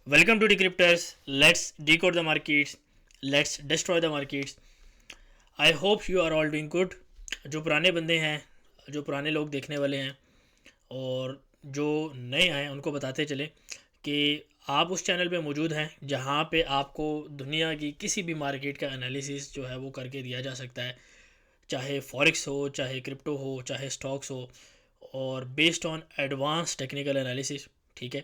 Welcome to Decryptors. Let's decode the markets. Let's destroy the markets. I hope you are all doing good. जो पुराने बंदे हैं, जो पुराने लोग देखने वाले हैं और जो नए आए हैं उनको बताते चले कि आप उस चैनल पे मौजूद हैं जहाँ पे आपको दुनिया की किसी भी मार्केट का एनालिसिस जो है वो करके दिया जा सकता है, चाहे फॉरेक्स हो, चाहे क्रिप्टो हो, चाहे स्टॉक्स हो, और based on advance technical analysis. ठीक है,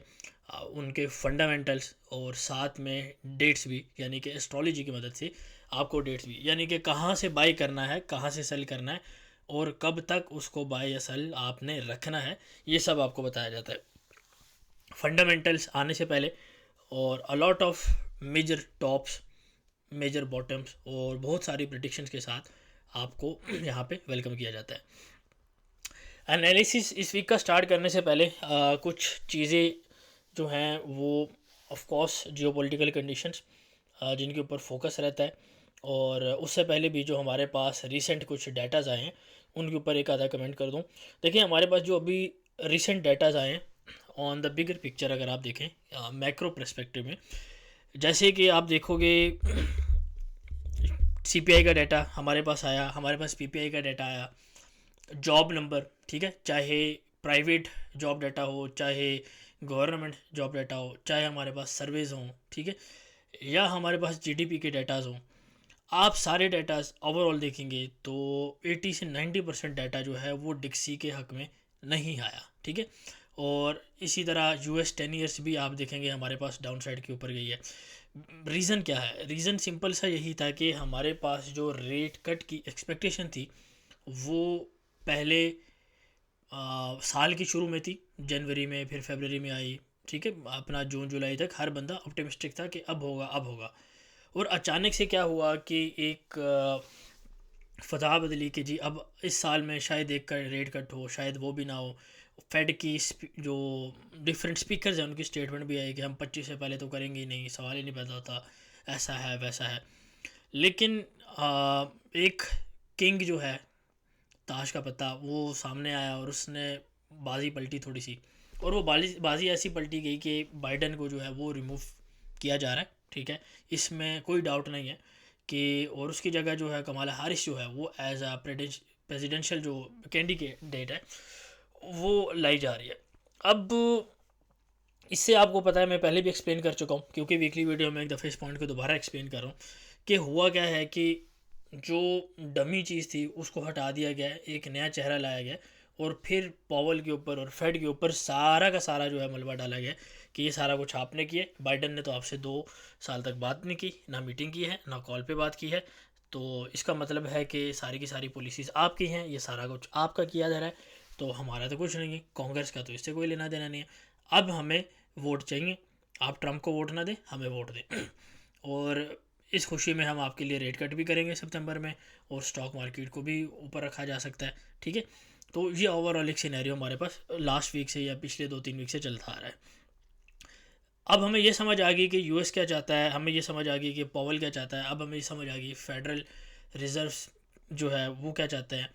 उनके फंडामेंटल्स और साथ में डेट्स भी, यानी कि एस्ट्रोलॉजी की मदद से आपको डेट्स भी, यानी कि कहाँ से बाई करना है, कहाँ से सेल करना है और कब तक उसको बाई या सेल आपने रखना है, ये सब आपको बताया जाता है फंडामेंटल्स आने से पहले। और a lot of major tops, major bottoms और बहुत सारी प्रिडिक्शंस के साथ आपको यहाँ पे वेलकम किया जाता है। एनालिसिस इस वीक का स्टार्ट करने से पहले कुछ चीज़ें जो हैं वो ऑफ कोर्स जियोपॉलिटिकल कंडीशंस जिनके ऊपर फोकस रहता है, और उससे पहले भी जो हमारे पास रिसेंट कुछ डाटाज आए हैं उनके ऊपर एक आधा कमेंट कर दूं। देखिए, हमारे पास जो अभी रिसेंट डाटाज आए हैं ऑन द बिगर पिक्चर, अगर आप देखें मैक्रो पर्सपेक्टिव में, जैसे कि आप देखोगे सीपीआई का डाटा हमारे पास आया, हमारे पास पीपीआई का डाटा आया, जॉब नंबर, ठीक है, चाहे प्राइवेट जॉब डाटा हो, चाहे गवर्नमेंट जॉब डाटा हो, चाहे हमारे पास सर्वेज हों, ठीक है, या हमारे पास जीडीपी के डाटाज हों, आप सारे डाटाज ओवरऑल देखेंगे तो 80 से 90% डाटा जो है वो डिक्सी के हक में नहीं आया। ठीक है, और इसी तरह यूएस 10 ईयर्स भी आप देखेंगे हमारे पास डाउन साइड के ऊपर गई है। रीज़न क्या है? रीज़न सिंपल सा यही था कि हमारे पास जो रेट कट की एक्सपेक्टेशन थी वो पहले साल की शुरू में थी, जनवरी में, फिर फरवरी में आई। ठीक है, अपना जून जुलाई तक हर बंदा ऑप्टिमिस्टिक था कि अब होगा अब होगा, और अचानक से क्या हुआ कि एक फतह बदली कि जी अब इस साल में शायद एक का रेट कट हो, शायद वो भी ना हो। फेड की जो डिफरेंट स्पीकर्स हैं उनकी स्टेटमेंट भी आई कि हम 25 से पहले तो करेंगे ही नहीं, सवाल ही नहीं पैदा होता, ऐसा है वैसा है। लेकिन एक किंग जो है, ताश का पत्ता, वो सामने आया और उसने बाजी पलटी थोड़ी सी, और वो बाजी बाजी ऐसी पलटी गई कि बाइडन को जो है वो रिमूव किया जा रहा है। ठीक है, इसमें कोई डाउट नहीं है कि, और उसकी जगह जो है कमाला हारिस जो है वो एज अ प्रेसिडेंशियल जो कैंडिडेट है वो लाई जा रही है। अब इससे आपको पता है, मैं पहले भी एक्सप्लेन कर चुका हूँ, क्योंकि वीकली वीडियो में एक दफ़े इस पॉइंट को दोबारा एक्सप्लेन कर रहा हूँ कि हुआ क्या है कि जो डमी चीज़ थी उसको हटा दिया गया, एक नया चेहरा लाया गया, और फिर पॉवल के ऊपर और फेड के ऊपर सारा का सारा जो है मलबा डाला गया कि ये सारा कुछ आपने किया। बाइडन ने तो आपसे 2 साल तक बात नहीं की, ना मीटिंग की है, ना कॉल पे बात की है, तो इसका मतलब है कि सारी की सारी पॉलिसीज़ आपकी हैं, ये सारा कुछ आपका किया जा रहा है, तो हमारा तो कुछ नहीं है, कांग्रेस का तो इससे कोई लेना देना नहीं है। अब हमें वोट चाहिए, आप ट्रंप को वोट ना दें, हमें वोट दें और इस खुशी में हम आपके लिए रेट कट भी करेंगे सितंबर में, और स्टॉक मार्केट को भी ऊपर रखा जा सकता है। ठीक है, तो ये ओवरऑल एक सिनेरियो हमारे पास लास्ट वीक से या पिछले 2-3 वीक से चलता आ रहा है। अब हमें ये समझ आ गई कि यूएस क्या चाहता है, हमें ये समझ आ गई कि पॉवल क्या चाहता है, अब हमें ये समझ आ गई फेडरल रिजर्व जो है वो क्या चाहते हैं,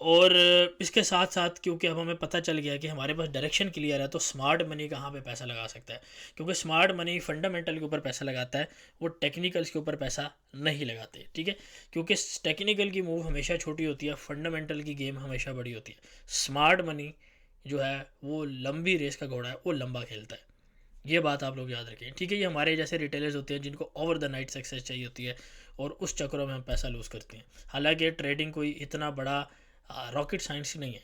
और इसके साथ साथ क्योंकि अब हमें पता चल गया कि हमारे पास डायरेक्शन क्लियर है, तो स्मार्ट मनी कहाँ पे पैसा लगा सकता है, क्योंकि स्मार्ट मनी फंडामेंटल के ऊपर पैसा लगाता है, वो टेक्निकल्स के ऊपर पैसा नहीं लगाते। ठीक है, क्योंकि टेक्निकल की मूव हमेशा छोटी होती है, फंडामेंटल की गेम हमेशा बड़ी होती है। स्मार्ट मनी जो है वो लंबी रेस का घोड़ा है, वो लंबा खेलता है, ये बात आप लोग याद रखें। ठीक है, ये हमारे जैसे रिटेलर्स होते हैं जिनको ओवर द नाइट सक्सेस चाहिए होती है, और उस चक्करों में हम पैसा लूज़ करते हैं। हालांकि ट्रेडिंग कोई इतना बड़ा रॉकेट साइंस नहीं है,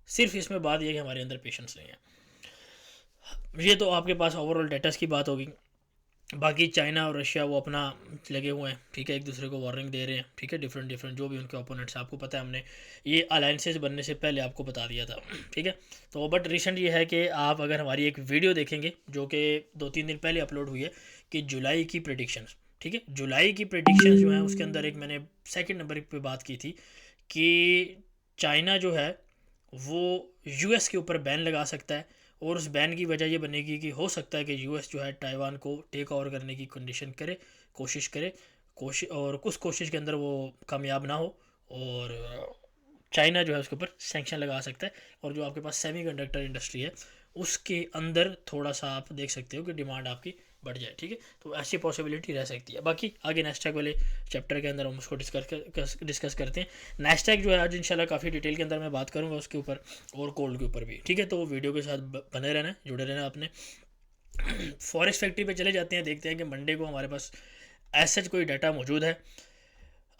सिर्फ इसमें बात यह है कि हमारे अंदर पेशेंस नहीं है। ये तो आपके पास ओवरऑल डेटास की बात होगी। बाकी चाइना और रशिया वो अपना लगे हुए हैं, ठीक है, एक दूसरे को वार्निंग दे रहे हैं। ठीक है, डिफरेंट डिफरेंट जो भी उनके ओपोनेंट्स, आपको पता है, हमने ये अलायंसेस बनने से पहले आपको बता दिया था। ठीक है, तो बट रिसेंट ये है कि आप अगर हमारी एक वीडियो देखेंगे जो कि 2-3 दिन पहले अपलोड हुई है कि जुलाई की प्रेडिक्शंस, ठीक है, जुलाई की प्रेडिक्शंस जो है उसके अंदर एक मैंने सेकंड नंबर पे बात की थी कि चाइना जो है वो यूएस के ऊपर बैन लगा सकता है, और उस बैन की वजह ये बनेगी कि हो सकता है कि यूएस जो है ताइवान को टेक ओवर करने की कंडीशन करे, कोशिश करे, और कुछ कोशिश के अंदर वो कामयाब ना हो, और चाइना जो है उसके ऊपर सैंक्शन लगा सकता है, और जो आपके पास सेमीकंडक्टर इंडस्ट्री है उसके अंदर थोड़ा सा आप देख सकते हो कि डिमांड आपकी बढ़ जाए, ठीक है। तो ऐसी पॉसिबिलिटी रह सकती है। बाकी आगे नैस्डैक वाले चैप्टर के अंदर हम उसको डिस्कस करते हैं। नैस्डैक जो है आज इंशाल्लाह काफ़ी डिटेल के अंदर मैं बात करूँगा उसके ऊपर और गोल्ड के ऊपर भी, ठीक है। तो वीडियो के साथ बने रहना, जुड़े रहना आपने। फॉरेक्स फैक्ट्री पे चले जाते हैं, देखते हैं कि मंडे को हमारे पास ऐसा कोई डाटा मौजूद है।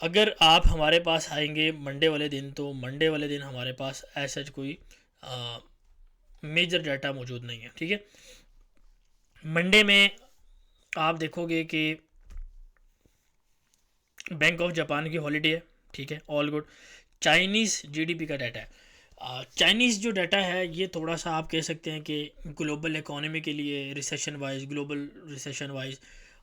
अगर आप हमारे पास आएंगे मंडे वाले दिन, तो मंडे वाले दिन हमारे पास ऐसा कोई मेजर डाटा मौजूद नहीं है, ठीक है। मंडे में आप देखोगे कि बैंक ऑफ जापान की हॉलीडे है, ठीक है, ऑल गुड। चाइनीज़ जीडीपी का डाटा है। चाइनीज़ जो डाटा है ये थोड़ा सा आप कह सकते हैं कि ग्लोबल इकोनॉमी के लिए recession wise, global recession wise,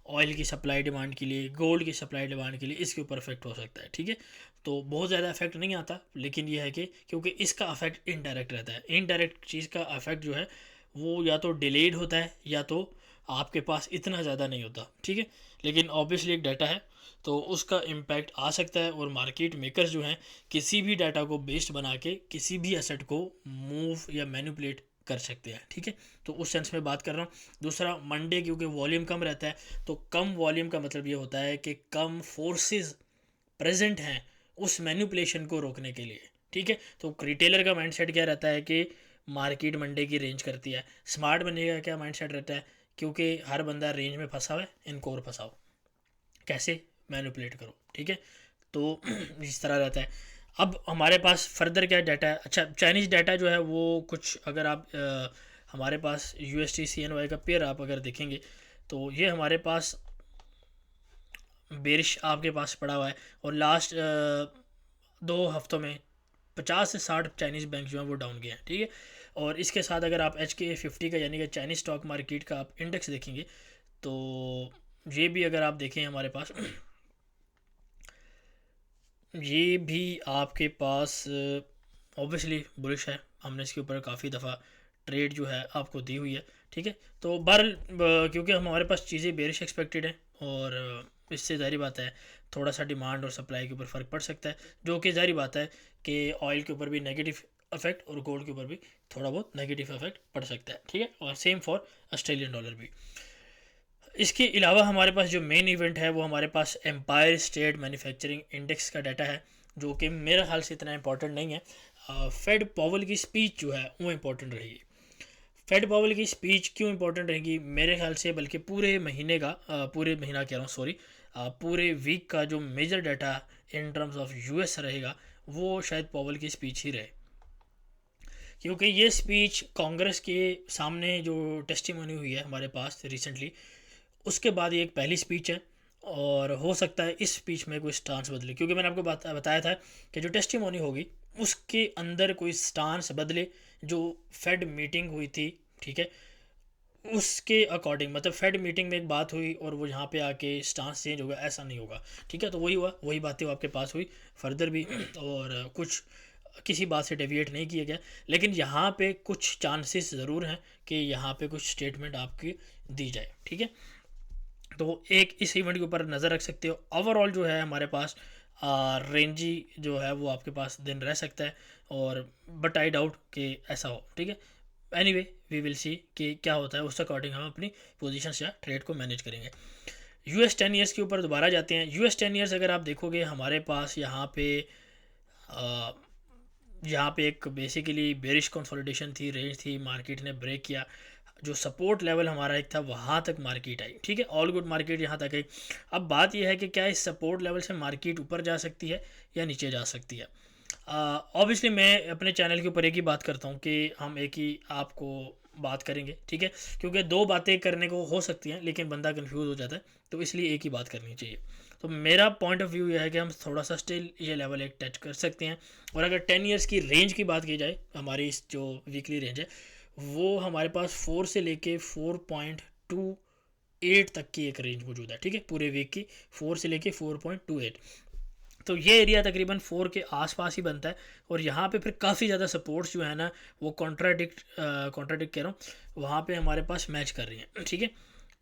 oil की सप्लाई डिमांड के लिए, गोल्ड की सप्लाई डिमांड के लिए इसके ऊपर इफेक्ट हो सकता है, ठीक है। तो बहुत ज़्यादा इफेक्ट नहीं आता, लेकिन ये है कि क्योंकि इसका इफेक्ट इनडायरेक्ट रहता है, इनडायरेक्ट चीज़ का इफेक्ट जो है वो या तो डिलेड होता है या तो आपके पास इतना ज़्यादा नहीं होता, ठीक है। लेकिन ऑब्वियसली एक डाटा है तो उसका इम्पैक्ट आ सकता है, और मार्केट मेकर्स जो हैं किसी भी डाटा को बेस्ड बना के किसी भी एसेट को मूव या मैनिपुलेट कर सकते हैं, ठीक है। तो उस सेंस में बात कर रहा हूँ। दूसरा, मंडे क्योंकि वॉल्यूम कम रहता है, तो कम वॉल्यूम का मतलब ये होता है कि कम फोर्सेस प्रेजेंट हैं उस मैनिपुलेशन को रोकने के लिए, ठीक है। तो रिटेलर का माइंडसेट क्या रहता है कि मार्केट मंडे की रेंज करती है। स्मार्ट बनेगा का क्या माइंडसेट रहता है, क्योंकि हर बंदा रेंज में फंसा हुआ है, इनको और फंसाओ, कैसे मैनिपुलेट करो, ठीक है। तो इस तरह रहता है। अब हमारे पास फर्दर क्या डाटा है। अच्छा, चाइनीज़ डाटा जो है वो कुछ, अगर आप हमारे पास USD CNY का पेयर आप अगर देखेंगे तो ये हमारे पास बेरिश आपके पास पड़ा हुआ है, और लास्ट 2 हफ्तों में 50 से 60 चाइनीज़ बैंक जो हैं वो डाउन गए हैं, ठीक है। और इसके साथ अगर आप HK50 का यानी कि चाइनीज़ स्टॉक मार्केट का आप इंडेक्स देखेंगे तो ये भी अगर आप देखें हमारे पास ये भी आपके पास ऑब्वियसली बुलिश है। हमने इसके ऊपर काफ़ी दफ़ा ट्रेड जो है आपको दी हुई है, ठीक है। तो बहरहाल क्योंकि हमारे पास चीज़ें बेरिश एक्सपेक्टेड हैं, और इससे ज़ाहिर बात है थोड़ा सा डिमांड और सप्लाई के ऊपर फ़र्क पड़ सकता है, जो कि ज़ाहिर बात है कि ऑयल के ऊपर भी नेगेटिव इफेक्ट और गोल्ड के ऊपर भी थोड़ा बहुत नेगेटिव इफेक्ट पड़ सकता है, ठीक है। और सेम फॉर ऑस्ट्रेलियन डॉलर भी। इसके अलावा हमारे पास जो मेन इवेंट है वो हमारे पास एम्पायर स्टेट मैन्युफैक्चरिंग इंडेक्स का डाटा है, जो कि मेरे ख्याल से इतना इंपॉर्टेंट नहीं है। फेड पावल की स्पीच जो है वो इम्पोर्टेंट रहेगी। फेड पावल की स्पीच क्यों इंपॉर्टेंट रहेगी मेरे ख्याल से, बल्कि पूरे महीने का, पूरे महीना कह रहा हूँ सॉरी, पूरे वीक का जो major data in terms of US रहेगा वो शायद पावल की स्पीच ही रहे, क्योंकि ये स्पीच कांग्रेस के सामने जो टेस्टिमोनी हुई है हमारे पास रिसेंटली, उसके बाद ये एक पहली स्पीच है, और हो सकता है इस स्पीच में कोई स्टांस बदले, क्योंकि मैंने आपको बताया था कि जो टेस्टिमोनी होगी उसके अंदर कोई स्टांस बदले। जो फेड मीटिंग हुई थी, ठीक है, उसके अकॉर्डिंग, मतलब फेड मीटिंग में एक बात हुई और वो यहाँ पे आके स्टांस चेंज होगा, ऐसा नहीं होगा, ठीक है। तो वही हुआ, वही बातें आपके पास हुई फर्दर भी, और कुछ किसी बात से डेविएट नहीं किया गया, लेकिन यहाँ पे कुछ चांसेस ज़रूर हैं कि यहाँ पे कुछ स्टेटमेंट आपकी दी जाए, ठीक है। तो एक इस इवेंट के ऊपर नज़र रख सकते हो। ओवरऑल जो है हमारे पास रेंजी जो है वो आपके पास दिन रह सकता है, और बट आई डाउट कि ऐसा हो, ठीक है। एनीवे वी विल सी कि क्या होता है, उस अकॉर्डिंग हम अपनी पोजीशन या ट्रेड को मैनेज करेंगे। US 10 ईयर्स के ऊपर दोबारा जाते हैं। US 10 ईयर्स अगर आप देखोगे हमारे पास यहाँ पे एक बेसिकली बेरिश कंसोलिडेशन थी, रेंज थी, मार्केट ने ब्रेक किया, जो सपोर्ट लेवल हमारा एक था वहाँ तक मार्केट आई, ठीक है, ऑल गुड, मार्केट यहाँ तक आई। अब बात यह है कि क्या इस सपोर्ट लेवल से मार्केट ऊपर जा सकती है या नीचे जा सकती है। ऑब्वियसली मैं अपने चैनल के ऊपर एक ही बात करता हूँ कि हम एक ही आपको बात करेंगे, ठीक है, क्योंकि दो बातें करने को हो सकती हैं लेकिन बंदा कंफ्यूज हो जाता है, तो इसलिए एक ही बात करनी चाहिए। तो मेरा पॉइंट ऑफ व्यू यह है कि हम थोड़ा सा स्टिल ये लेवल एक टच कर सकते हैं, और अगर 10 ईयर्स की रेंज की बात की जाए, हमारी इस जो वीकली रेंज है वो हमारे पास 4 से लेके 4.28 तक की एक रेंज मौजूद है, ठीक है, पूरे वीक की 4 से लेके 4.28। तो ये एरिया तकरीबन 4 के आसपास ही बनता है, और यहाँ पे फिर काफ़ी ज़्यादा सपोर्ट्स जो है ना वो कॉन्ट्राडिक्ट कह रहा हूँ, वहाँ पे हमारे पास मैच कर रही हैं, ठीक है।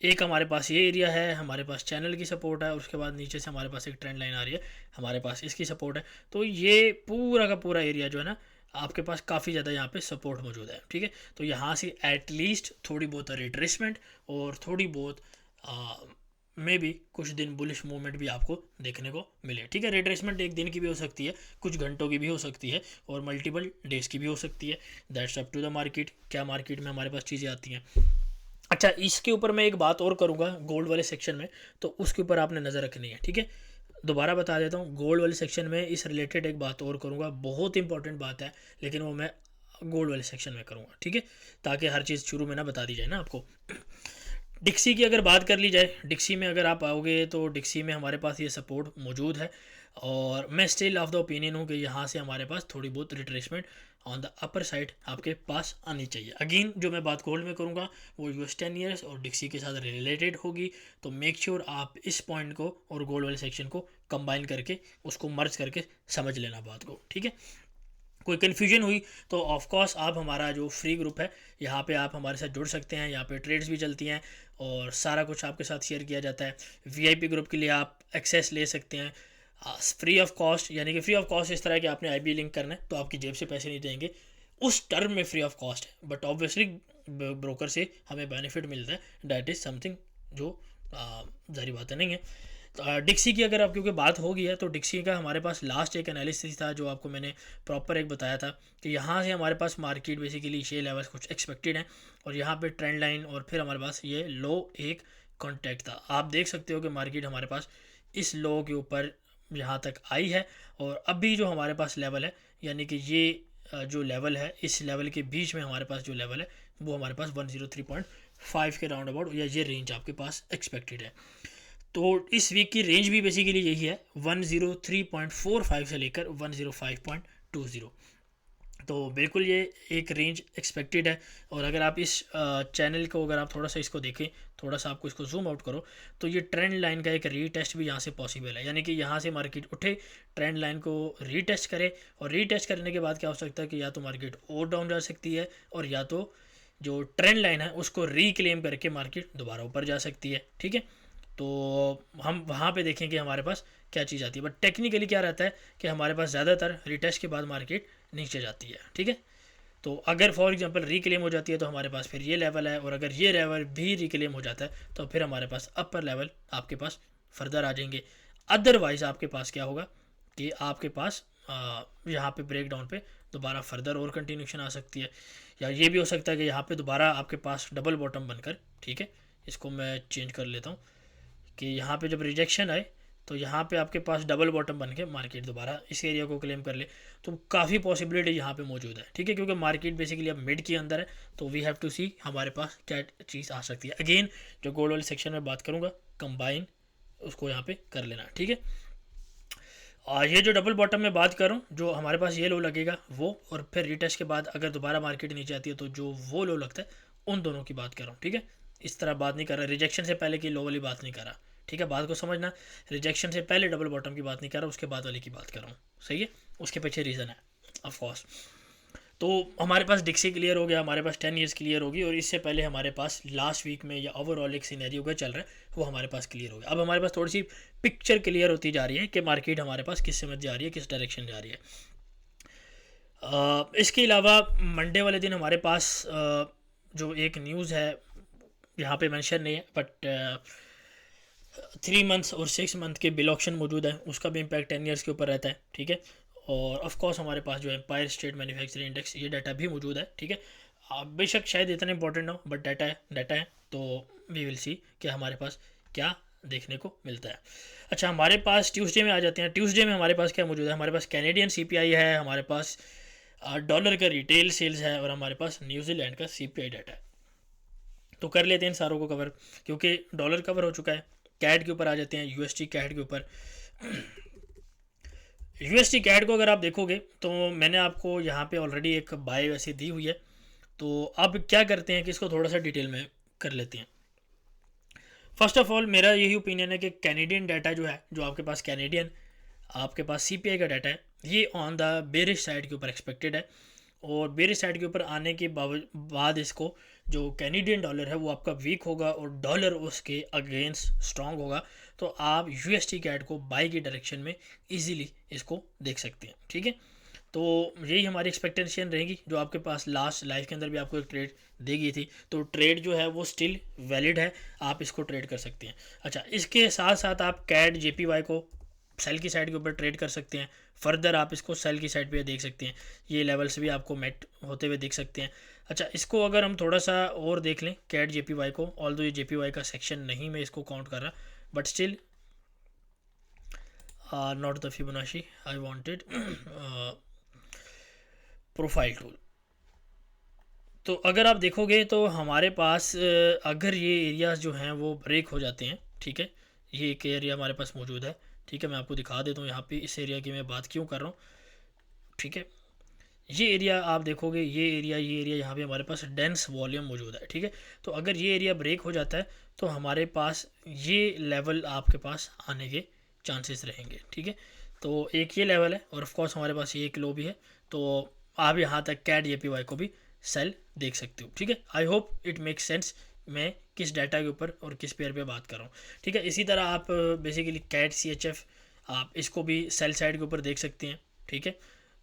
एक हमारे पास ये एरिया है, हमारे पास चैनल की सपोर्ट है, उसके बाद नीचे से हमारे पास एक ट्रेंड लाइन आ रही है, हमारे पास इसकी सपोर्ट है। तो ये पूरा का पूरा एरिया जो है ना आपके पास काफ़ी ज़्यादा यहाँ पे सपोर्ट मौजूद है, ठीक है। तो यहाँ से एटलीस्ट थोड़ी बहुत रिट्रेसमेंट और थोड़ी बहुत मे भी कुछ दिन बुलिश मूवमेंट भी आपको देखने को मिले, ठीक है। रिट्रेसमेंट एक दिन की भी हो सकती है, कुछ घंटों की भी हो सकती है और मल्टीपल डेज की भी हो सकती है। That's up to the market, क्या मार्केट में हमारे पास चीज़ें आती हैं। अच्छा, इसके ऊपर मैं एक बात और करूँगा गोल्ड वाले सेक्शन में, तो उसके ऊपर आपने नज़र रखनी है, ठीक है। दोबारा बता देता हूँ, गोल्ड वाले सेक्शन में इस रिलेटेड एक बात और करूँगा, बहुत इंपॉर्टेंट बात है, लेकिन वो मैं गोल्ड वाले सेक्शन में करूँगा, ठीक है, ताकि हर चीज़ शुरू में ना बता दी जाए ना आपको। डिक्सी की अगर बात कर ली जाए, डिक्सी में अगर आप आओगे तो डिक्सी में हमारे पास ये सपोर्ट मौजूद है और मैं स्टिल ऑफ द ओपिनियन हूँ कि यहाँ से हमारे पास थोड़ी बहुत retracement on the upper side आपके पास आनी चाहिए। अगेन जो मैं बात गोल्ड में करूँगा वो US 10 ईयर्स और डिक्सी के साथ रिलेटेड होगी, तो मेक श्योर आप इस पॉइंट को और गोल्ड वाले सेक्शन को कंबाइन करके उसको मर्ज करके समझ लेना बात को, ठीक है। कोई कन्फ्यूजन हुई तो ऑफ कोर्स आप हमारा जो फ्री ग्रुप है यहाँ पे आप हमारे साथ जुड़ सकते हैं। यहाँ पे ट्रेड्स भी चलती हैं और सारा कुछ आपके साथ शेयर किया जाता है। VIP ग्रुप के लिए आप एक्सेस ले सकते हैं फ्री ऑफ कॉस्ट, यानी कि फ्री ऑफ कॉस्ट इस तरह कि आपने IB लिंक करना है तो आपकी जेब से पैसे नहीं देंगे, उस टर्म में फ्री ऑफ कॉस्ट है, बट ऑब्वियसली ब्रोकर से हमें बेनिफिट मिलता है, डैट इज़ समथिंग जो जारी बातें नहीं है। डिक्सी की अगर आप क्योंकि बात हो गई है तो डिक्सी का हमारे पास लास्ट एक एनालिसिस था जो आपको मैंने प्रॉपर एक बताया था कि यहाँ से हमारे पास मार्केट बेसिकली ये लेवल्स कुछ एक्सपेक्टेड हैं और यहाँ पे ट्रेंड लाइन और फिर हमारे पास ये लो एक कॉन्टैक्ट था। आप देख सकते हो कि मार्केट हमारे पास इस लो के ऊपर यहाँ तक आई है और अभी जो हमारे पास लेवल है, यानी कि ये जो लेवल है इस लेवल के बीच में हमारे पास जो लेवल है वो हमारे पास 103.5 के राउंड अबाउट या ये रेंज आपके पास एक्सपेक्टेड है। तो इस वीक की रेंज भी बेसिकली यही है 103.45 से लेकर 105.20, तो बिल्कुल ये एक रेंज एक्सपेक्टेड है। और अगर आप इस चैनल को अगर आप थोड़ा सा इसको देखें, थोड़ा सा आपको इसको जूम आउट करो तो ये ट्रेंड लाइन का एक रीटेस्ट भी यहाँ से पॉसिबल है, यानी कि यहाँ से मार्केट उठे, ट्रेंड लाइन को रीटेस्ट करे और रीटेस्ट करने के बाद क्या हो सकता है कि या तो मार्केट और डाउन जा सकती है और या तो जो ट्रेंड लाइन है उसको रिक्लेम करके मार्केट दोबारा ऊपर जा सकती है, ठीक है। तो हम वहाँ पे देखें कि हमारे पास क्या चीज़ आती है, बट टेक्निकली क्या रहता है कि हमारे पास ज़्यादातर रिटेस्ट के बाद मार्केट नीचे जाती है, ठीक है। तो अगर फॉर एग्जांपल रिक्लेम हो जाती है तो हमारे पास फिर ये लेवल है और अगर ये लेवल भी रिक्लेम हो जाता है तो फिर हमारे पास अपर लेवल आपके पास फर्दर आ जाएंगे। अदरवाइज़ आपके पास क्या होगा कि आपके पास यहाँ पे ब्रेक डाउन पे दोबारा फर्दर और कंटिन्यूशन आ सकती है, या ये भी हो सकता है कि यहाँ पे दोबारा आपके पास डबल बॉटम बनकर, ठीक है, इसको मैं चेंज कर लेता हूँ कि यहाँ पे जब रिजेक्शन आए तो यहाँ पे आपके पास डबल बॉटम बन के मार्केट दोबारा इस एरिया को क्लेम कर ले, तो काफ़ी पॉसिबिलिटी यहाँ पे मौजूद है, ठीक है, क्योंकि मार्केट बेसिकली अब मिड के अंदर है। तो वी हैव टू सी हमारे पास क्या चीज़ आ सकती है। अगेन जो गोल्ड वाले सेक्शन में बात करूँगा कंबाइन उसको यहाँ पे कर लेना, ठीक है। ये जो डबल बॉटम में बात करूँ, जो हमारे पास ये लो लगेगा वो, और फिर रिटेस्ट के बाद अगर दोबारा मार्केट नीचे आती है तो जो वो लो लगता है, उन दोनों की बात कर रहा हूँ, ठीक है। इस तरह बात नहीं कर रहा, रिजेक्शन से पहले की लो वाली बात नहीं कर रहा, ठीक है, बात को समझना। रिजेक्शन से पहले डबल बॉटम की बात नहीं कर रहा, उसके बाद वाली की बात कर रहा हूँ, सही है। उसके पीछे रीज़न है ऑफकोर्स। तो हमारे पास डिक्सी क्लियर हो गया, हमारे पास 10 ईयर्स क्लियर होगी, और इससे पहले हमारे पास लास्ट वीक में या ओवरऑल एक सिनेरियो का चल रहा है वो हमारे पास क्लियर हो गया। अब हमारे पास थोड़ी सी पिक्चर क्लियर होती जा रही है कि मार्केट हमारे पास किस समझ जा रही है, किस डायरेक्शन जा रही है। इसके अलावा मंडे वाले दिन हमारे पास जो एक न्यूज़ है यहाँ पे मेंशन नहीं है, बट 3 मंथ्स और 6 मंथ के बिल ऑप्शन मौजूद है, उसका भी इम्पैक्ट 10 ईयर्स के ऊपर रहता है, ठीक है। और ऑफ कोर्स हमारे पास जो एम्पायर स्टेट मैन्युफैक्चरिंग इंडेक्स, ये डाटा भी मौजूद है, ठीक है। बेशक शायद इतना इंपॉर्टेंट हो, बट डाटा है, तो वी विल सी कि हमारे पास क्या देखने को मिलता है। अच्छा, हमारे पास ट्यूसडे में आ जाते हैं। ट्यूसडे में हमारे पास क्या मौजूद है, हमारे पास कैनेडियन CPI है, हमारे पास डॉलर का रिटेल सेल्स है और हमारे पास न्यूजीलैंड का CPI डाटा है। तो कर लेते हैं इन सारों को कवर, क्योंकि डॉलर कवर हो चुका है। कैड के ऊपर आ जाते हैं, USD कैड के ऊपर। USD कैड को अगर आप देखोगे तो मैंने आपको यहाँ पे ऑलरेडी एक बाय वैसे दी हुई है, तो अब क्या करते हैं कि इसको थोड़ा सा डिटेल में कर लेते हैं। फर्स्ट ऑफ ऑल मेरा यही ओपिनियन है कि कैनेडियन डाटा जो है, जो आपके पास कैनेडियन आपके पास CPI का डाटा है, ये ऑन द बेरिश साइड के ऊपर एक्सपेक्टेड है, और बेरिश साइड के ऊपर आने के बाद इसको जो कैनेडियन डॉलर है वो आपका वीक होगा और डॉलर उसके अगेंस्ट स्ट्रांग होगा, तो आप USD कैड को बाई की डायरेक्शन में इजीली इसको देख सकते हैं, ठीक है। तो यही हमारी एक्सपेक्टेशन रहेगी, जो आपके पास लास्ट लाइफ के अंदर भी आपको एक ट्रेड देगी थी। तो ट्रेड जो है वो स्टिल वैलिड है, आप इसको ट्रेड कर सकते हैं। अच्छा, इसके साथ साथ आप कैड JPY को सेल की साइड के ऊपर ट्रेड कर सकते हैं। फर्दर आप इसको सेल की साइड पे देख सकते हैं, ये लेवल्स भी आपको मेट होते हुए देख सकते हैं। अच्छा, इसको अगर हम थोड़ा सा और देख लें कैड JPY को, ऑल्दो ये JPY का सेक्शन नहीं मैं इसको काउंट कर रहा, but still not the Fibonacci I wanted profile tool. तो अगर आप देखोगे तो हमारे पास अगर ये एरियाज जो हैं वो ब्रेक हो जाते हैं, ठीक है, ये एक एरिया हमारे पास मौजूद है, ठीक है, मैं आपको दिखा देता हूँ यहाँ पे इस एरिया की मैं बात क्यों कर रहा हूँ, ठीक है। ये एरिया आप देखोगे, ये एरिया यहाँ पे हमारे पास डेंस वॉल्यूम मौजूद है, ठीक है। तो अगर ये एरिया ब्रेक हो जाता है तो हमारे पास ये लेवल आपके पास आने के चांसेस रहेंगे, ठीक है। तो एक ये लेवल है और ऑफ कोर्स हमारे पास ये एक लो भी है, तो आप यहाँ तक कैड JPY को भी सेल देख सकते हो, ठीक है। I hope it makes sense मैं किस डाटा के ऊपर और किस पेयर पे बात कर रहा हूँ, ठीक है। इसी तरह आप बेसिकली कैड CHF आप इसको भी सेल साइड के ऊपर देख सकते हैं, ठीक है।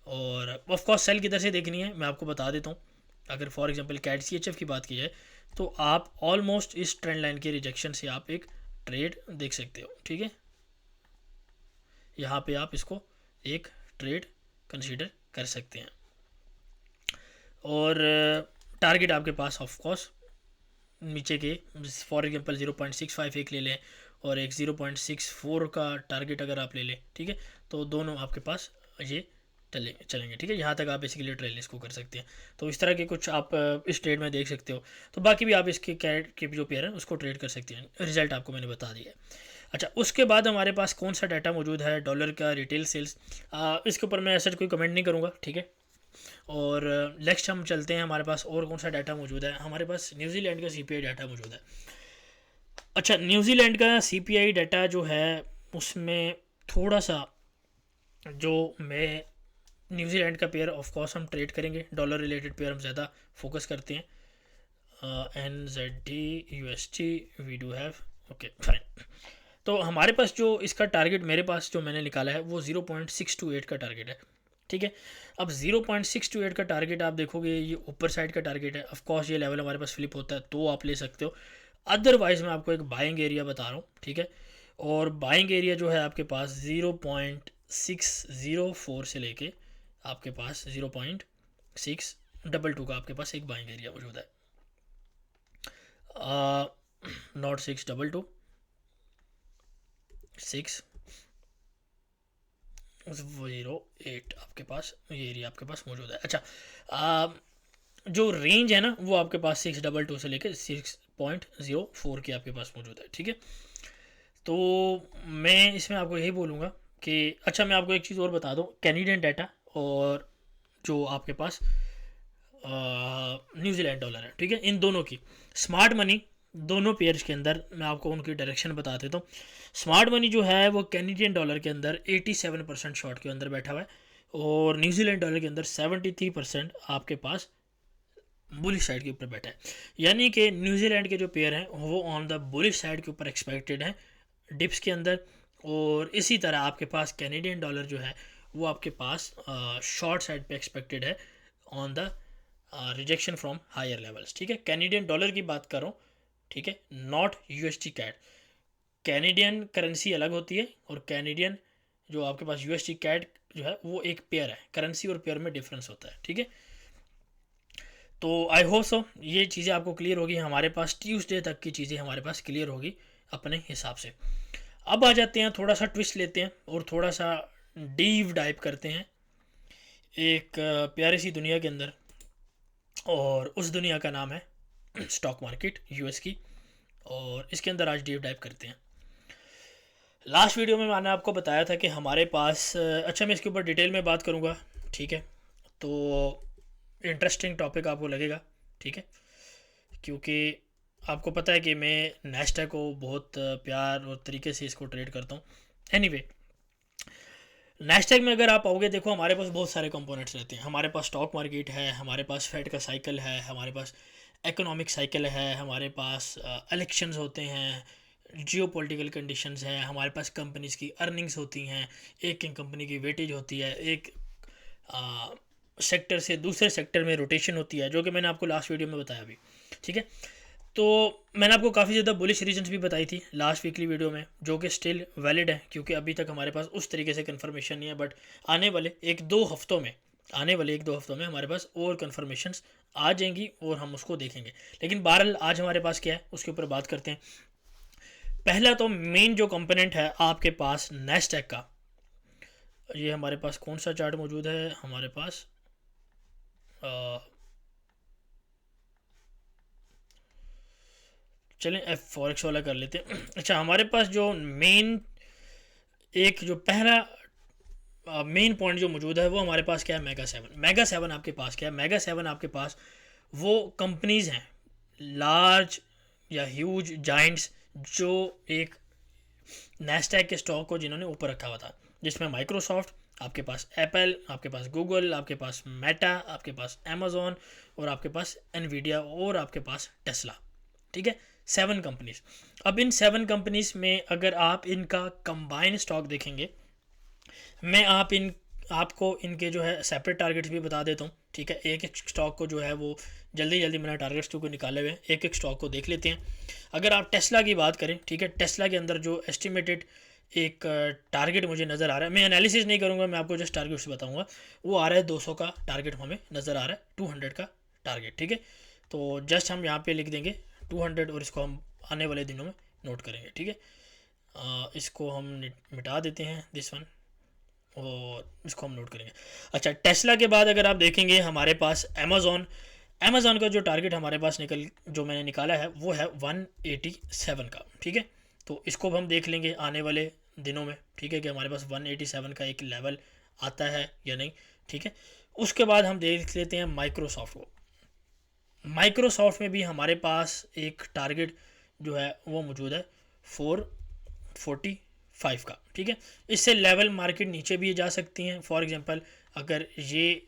और ऑफ कोर्स सेल किधर से देखनी है मैं आपको बता देता हूँ। अगर फॉर एग्जांपल कैड CHF की बात की जाए तो आप ऑलमोस्ट इस ट्रेंड लाइन के रिजेक्शन से आप एक ट्रेड देख सकते हो, ठीक है। यहाँ पे आप इसको एक ट्रेड कंसीडर कर सकते हैं। और टारगेट आपके पास ऑफ कोर्स नीचे के फॉर एग्जांपल 0.65 एक ले लें और एक 0.64 का टारगेट अगर आप ले लें, ठीक है, तो दोनों आपके पास ये चलेंगे, ठीक है। यहाँ तक आप बेसिकली ट्रेल इसको कर सकते हैं। तो इस तरह के कुछ आप इस ट्रेड में देख सकते हो। तो बाकी भी आप इसके कैड के जो पेयर है उसको ट्रेड कर सकते हैं। रिजल्ट आपको मैंने बता दिया है। अच्छा, उसके बाद हमारे पास कौन सा डाटा मौजूद है, डॉलर का रिटेल सेल्स, इसके ऊपर मैं ऐसा कोई कमेंट नहीं करूँगा, ठीक है। और नेक्स्ट हम चलते हैं, हमारे पास और कौन सा डाटा मौजूद है, हमारे पास न्यूजीलैंड का CPI डाटा मौजूद है। अच्छा, न्यूजीलैंड का CPI डाटा जो है उसमें थोड़ा सा जो मैं न्यूजीलैंड का पेयर ऑफ कोर्स हम ट्रेड करेंगे, डॉलर रिलेटेड पेयर हम ज़्यादा फोकस करते हैं। NZD USD we do have, okay fine. तो हमारे पास जो इसका टारगेट मेरे पास जो मैंने निकाला है वो 0.628 का टारगेट है, ठीक है। अब 0.628 का टारगेट आप देखोगे ये ऊपर साइड का टारगेट है। ऑफ कोर्स ये लेवल हमारे पास फ्लिप होता है तो आप ले सकते हो, अदरवाइज मैं आपको एक बाइंग एरिया बता रहा हूँ, ठीक है। और बाइंग एरिया जो है आपके पास 0.604 से लेके आपके पास 0.622 का आपके पास एक बाइंग एरिया मौजूद है। नॉट 622, 608 आपके पास ये एरिया आपके पास मौजूद है। अच्छा, जो रेंज है ना वो आपके पास 622 से लेकर 6.04 की आपके पास मौजूद है, ठीक है। तो मैं इसमें आपको यही बोलूँगा कि अच्छा, मैं आपको एक चीज़ और बता दूँ, कैनेडियन डाटा और जो आपके पास न्यूजीलैंड डॉलर है, ठीक है, इन दोनों की स्मार्ट मनी दोनों पेयर्स के अंदर मैं आपको उनकी डायरेक्शन बता देता हूँ। स्मार्ट मनी जो है वो कैनेडियन डॉलर के अंदर 87% शॉर्ट के अंदर बैठा हुआ है और न्यूजीलैंड डॉलर के अंदर 73% आपके पास बुलिश साइड के ऊपर बैठा है। यानी कि न्यूजीलैंड के जो पेयर हैं वो ऑन द बुलिश साइड के ऊपर एक्सपेक्टेड हैं डिप्स के अंदर, और इसी तरह आपके पास कैनेडियन डॉलर जो है वो आपके पास शॉर्ट साइड पे एक्सपेक्टेड है on the rejection from higher levels, ठीक है। कैनेडियन डॉलर की बात कर रहा हूँ, ठीक है, not USD CAD. Canadian currency अलग होती है और कैनेडियन जो आपके पास USD कैड जो है वो एक पेयर है, करेंसी और पेयर में डिफरेंस होता है, ठीक है। तो आई होप सो ये चीज़ें आपको क्लियर होगी, हमारे पास ट्यूसडे तक की चीज़ें हमारे पास क्लियर होगी अपने हिसाब से। अब आ जाते हैं, थोड़ा सा ट्विस्ट लेते हैं और थोड़ा सा डीप डाइव करते हैं एक प्यारी सी दुनिया के अंदर, और उस दुनिया का नाम है स्टॉक मार्केट US की, और इसके अंदर आज डीप डाइव करते हैं। लास्ट वीडियो में मैंने आपको बताया था कि हमारे पास अच्छा, मैं इसके ऊपर डिटेल में बात करूँगा, ठीक है। तो इंटरेस्टिंग टॉपिक आपको लगेगा, ठीक है, क्योंकि आपको पता है कि मैं नेस्डैक को बहुत प्यार और तरीके से इसको ट्रेड करता हूँ। एनीवे, नेस्डैक में अगर आप आओगे, देखो हमारे पास बहुत सारे कंपोनेंट्स रहते हैं। हमारे पास स्टॉक मार्केट है, हमारे पास फेड का साइकिल है, हमारे पास इकोनॉमिक साइकिल है, हमारे पास इलेक्शंस होते हैं, जियो पॉलिटिकल कंडीशंस हैं, हमारे पास कंपनीज़ की अर्निंग्स होती हैं, एक कंपनी की वेटेज होती है, एक सेक्टर से दूसरे सेक्टर में रोटेशन होती है, जो कि मैंने आपको लास्ट वीडियो में बताया अभी, ठीक है। तो मैंने आपको काफ़ी ज़्यादा बुलिश रीजंस भी बताई थी लास्ट वीकली वीडियो में, जो कि स्टिल वैलिड है, क्योंकि अभी तक हमारे पास उस तरीके से कंफर्मेशन नहीं है, बट आने वाले एक दो हफ्तों में हमारे पास और कंफर्मेशंस आ जाएंगी और हम उसको देखेंगे। लेकिन बहरहाल आज हमारे पास क्या है उसके ऊपर बात करते हैं। पहला तो मेन जो कंपोनेंट है आपके पास नैस्डैक का, ये हमारे पास कौन सा चार्ट मौजूद है हमारे पास, चलें एफ फॉरेक्स वाला कर लेते हैं। अच्छा, हमारे पास जो मेन एक जो पहला मेन पॉइंट जो मौजूद है वो हमारे पास क्या है, मेगा सेवन आपके पास क्या है, मेगा सेवन आपके पास वो कंपनीज हैं लार्ज या ह्यूज जाइंट्स, जो एक नैस्डैक के स्टॉक को जिन्होंने ऊपर रखा हुआ था, जिसमें माइक्रोसॉफ्ट, आपके पास एप्पल, आपके पास गूगल, आपके पास मेटा, आपके पास अमेजोन, और आपके पास एनवीडिया, और आपके पास टेस्ला, ठीक है। 7 कंपनीज। अब इन 7 कंपनीज में अगर आप इनका कंबाइन स्टॉक देखेंगे, मैं आपको इनके जो है सेपरेट टारगेट्स भी बता देता हूँ, ठीक है। एक एक स्टॉक को जो है वो जल्दी जल्दी मैंने टारगेट्स को निकाले हुए हैं, एक एक स्टॉक को देख लेते हैं। अगर आप टेस्ला की बात करें, ठीक है, टेस्ला के अंदर जो एस्टिमेटेड एक टारगेट मुझे नज़र आ रहा है, मैं एनालिसिस नहीं करूँगा, मैं आपको जस्ट टारगेट्स बताऊँगा, वो आ रहा है 200 का टारगेट हमें नज़र आ रहा है, 200 का टारगेट, ठीक है। तो जस्ट हम यहाँ पे लिख देंगे 200 और इसको हम आने वाले दिनों में नोट करेंगे, ठीक है। इसको हम मिटा देते हैं दिस वन, और इसको हम नोट करेंगे। अच्छा, टेस्ला के बाद अगर आप देखेंगे हमारे पास अमेज़ॉन का जो टारगेट हमारे पास जो मैंने निकाला है वो है 187 का, ठीक है। तो इसको हम देख लेंगे आने वाले दिनों में, ठीक है, कि हमारे पास 187 का एक लेवल आता है या नहीं, ठीक है। उसके बाद हम देख लेते हैं माइक्रोसॉफ्ट को। माइक्रोसॉफ्ट में भी हमारे पास एक टारगेट जो है वो मौजूद है 445 का, ठीक है। इससे लेवल मार्केट नीचे भी जा सकती हैं, फॉर एग्जांपल अगर ये